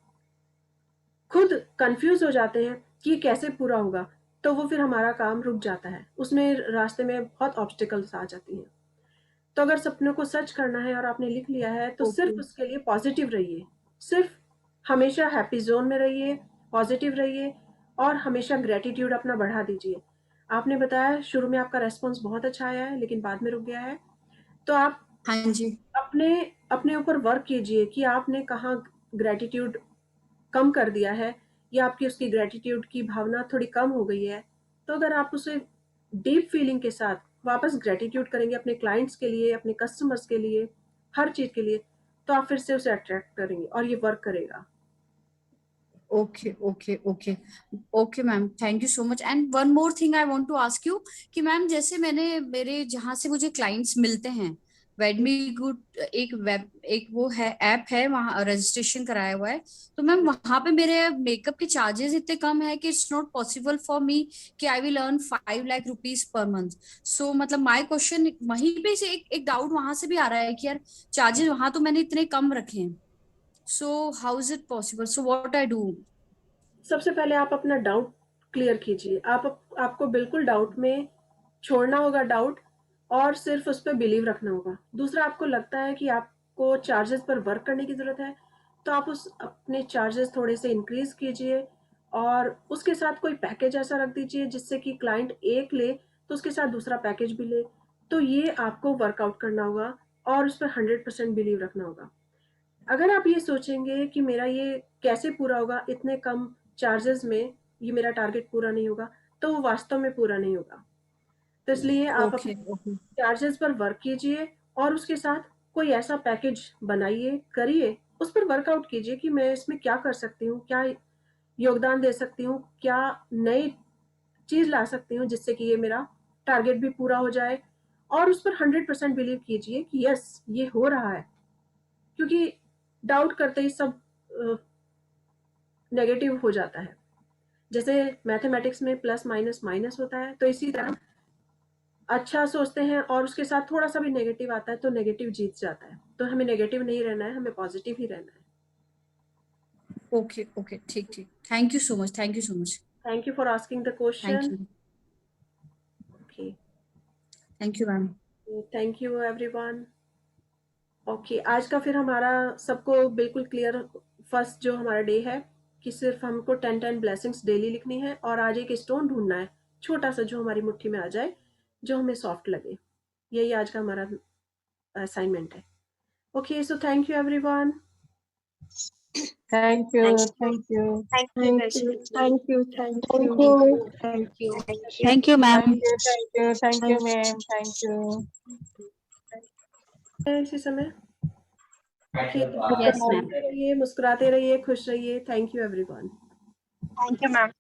खुद कंफ्यूज हो जाते हैं कि ये कैसे पूरा होगा, तो वो फिर हमारा काम रुक जाता है, उसमें रास्ते में बहुत ऑब्स्टिकल्स आ जाती हैं। तो अगर सपनों को सच करना है और आपने लिख लिया है तो सिर्फ Okay. उसके लिए पॉजिटिव रहिए, सिर्फ हमेशा हैप्पी जोन में रहिए, पॉजिटिव रहिए और हमेशा ग्रेटिट्यूड अपना बढ़ा दीजिए। आपने बताया शुरू में आपका रेस्पॉन्स बहुत अच्छा आया है लेकिन बाद में रुक गया है, तो आप हाँ जी। अपने ऊपर वर्क कीजिए कि आपने कहाँ ग्रेटिट्यूड कम कर दिया है या आपकी उसकी ग्रेटिट्यूड की भावना थोड़ी कम हो गई है। तो अगर आप उसे डीप फीलिंग के साथ वापस ग्रेटिट्यूड करेंगे अपने क्लाइंट्स के लिए, अपने कस्टमर्स के लिए, हर चीज के लिए, तो आप फिर से उसे अट्रैक्ट करेंगे और ये वर्क करेगा। Okay, okay, okay, okay, ma'am, thank you so much. And one more thing I want to ask you कि मैम जैसे मैंने मेरे जहाँ से मुझे क्लाइंट्स मिलते हैं, वेडमी गुड एक वो है ऐप है, वहाँ रजिस्ट्रेशन कराया हुआ है, तो मैम वहाँ पे मेरे मेकअप के चार्जेस इतने कम है कि it's not possible for me कि I will earn 5 lakh rupees per month. So मतलब माय क्वेश्चन वहीं पे से एक डाउट वहां से भी आ रहा है कि यार चार्जेस वहां तो मैंने इतने कम रखे हैं, so how is it possible, so what I do? सबसे पहले आप अपना डाउट क्लियर कीजिए। आपको बिल्कुल डाउट में छोड़ना होगा डाउट और सिर्फ उस पर बिलीव रखना होगा। दूसरा, आपको लगता है कि आपको चार्जेस पर वर्क करने की ज़रूरत है, तो आप उस अपने चार्जेस थोड़े से इंक्रीज कीजिए और उसके साथ कोई पैकेज ऐसा रख दीजिए जिससे कि क्लाइंट एक ले तो उसके साथ दूसरा पैकेज भी ले। तो ये आपको वर्कआउट करना होगा और उस पर 100% बिलीव रखना होगा। अगर आप ये सोचेंगे कि मेरा ये कैसे पूरा होगा, इतने कम चार्जेस में ये मेरा टारगेट पूरा नहीं होगा, तो वो वास्तव में पूरा नहीं होगा। तो इसलिए आप अपने Okay, okay, चार्जेस पर वर्क कीजिए और उसके साथ कोई ऐसा पैकेज बनाइए, करिए, उस पर वर्कआउट कीजिए कि मैं इसमें क्या कर सकती हूँ, क्या योगदान दे सकती हूँ, क्या नई चीज ला सकती हूँ जिससे कि ये मेरा टारगेट भी पूरा हो जाए। और उस पर 100% बिलीव कीजिए कि यस, ये हो रहा है, क्योंकि डाउट करते ही सब नेगेटिव हो जाता है। जैसे मैथमेटिक्स में प्लस माइनस माइनस होता है, तो इसी तरह अच्छा सोचते हैं और उसके साथ थोड़ा सा भी नेगेटिव आता है तो नेगेटिव जीत जाता है। तो हमें नेगेटिव नहीं रहना है, हमें पॉजिटिव ही रहना है। okay, okay, ठीक ठीक, thank you so much, thank you so much, thank you for asking the thank question. You, okay, thank you ma'am. Thank you everyone. Okay, आज का फिर हमारा सबको बिल्कुल क्लियर, फर्स्ट जो हमारा डे है कि सिर्फ हमको 10 ब्लेसिंग्स डेली लिखनी है और आज एक स्टोन ढूंढना है छोटा सा जो हमारी मुट्ठी में आ जाए, जो हमें सॉफ्ट लगे। यही आज का हमारा असाइनमेंट है। Okay, so thank you everyone. Thank you, thank you, Thank you, thank you, Darshini. thank you, thank you, Thank you. Thank you ma'am. thank you, ma'am, thank you. इसी समय ओके, यस मैम। मुस्कुराते रहिए, खुश रहिए। Thank you everyone. Thank you, ma'am.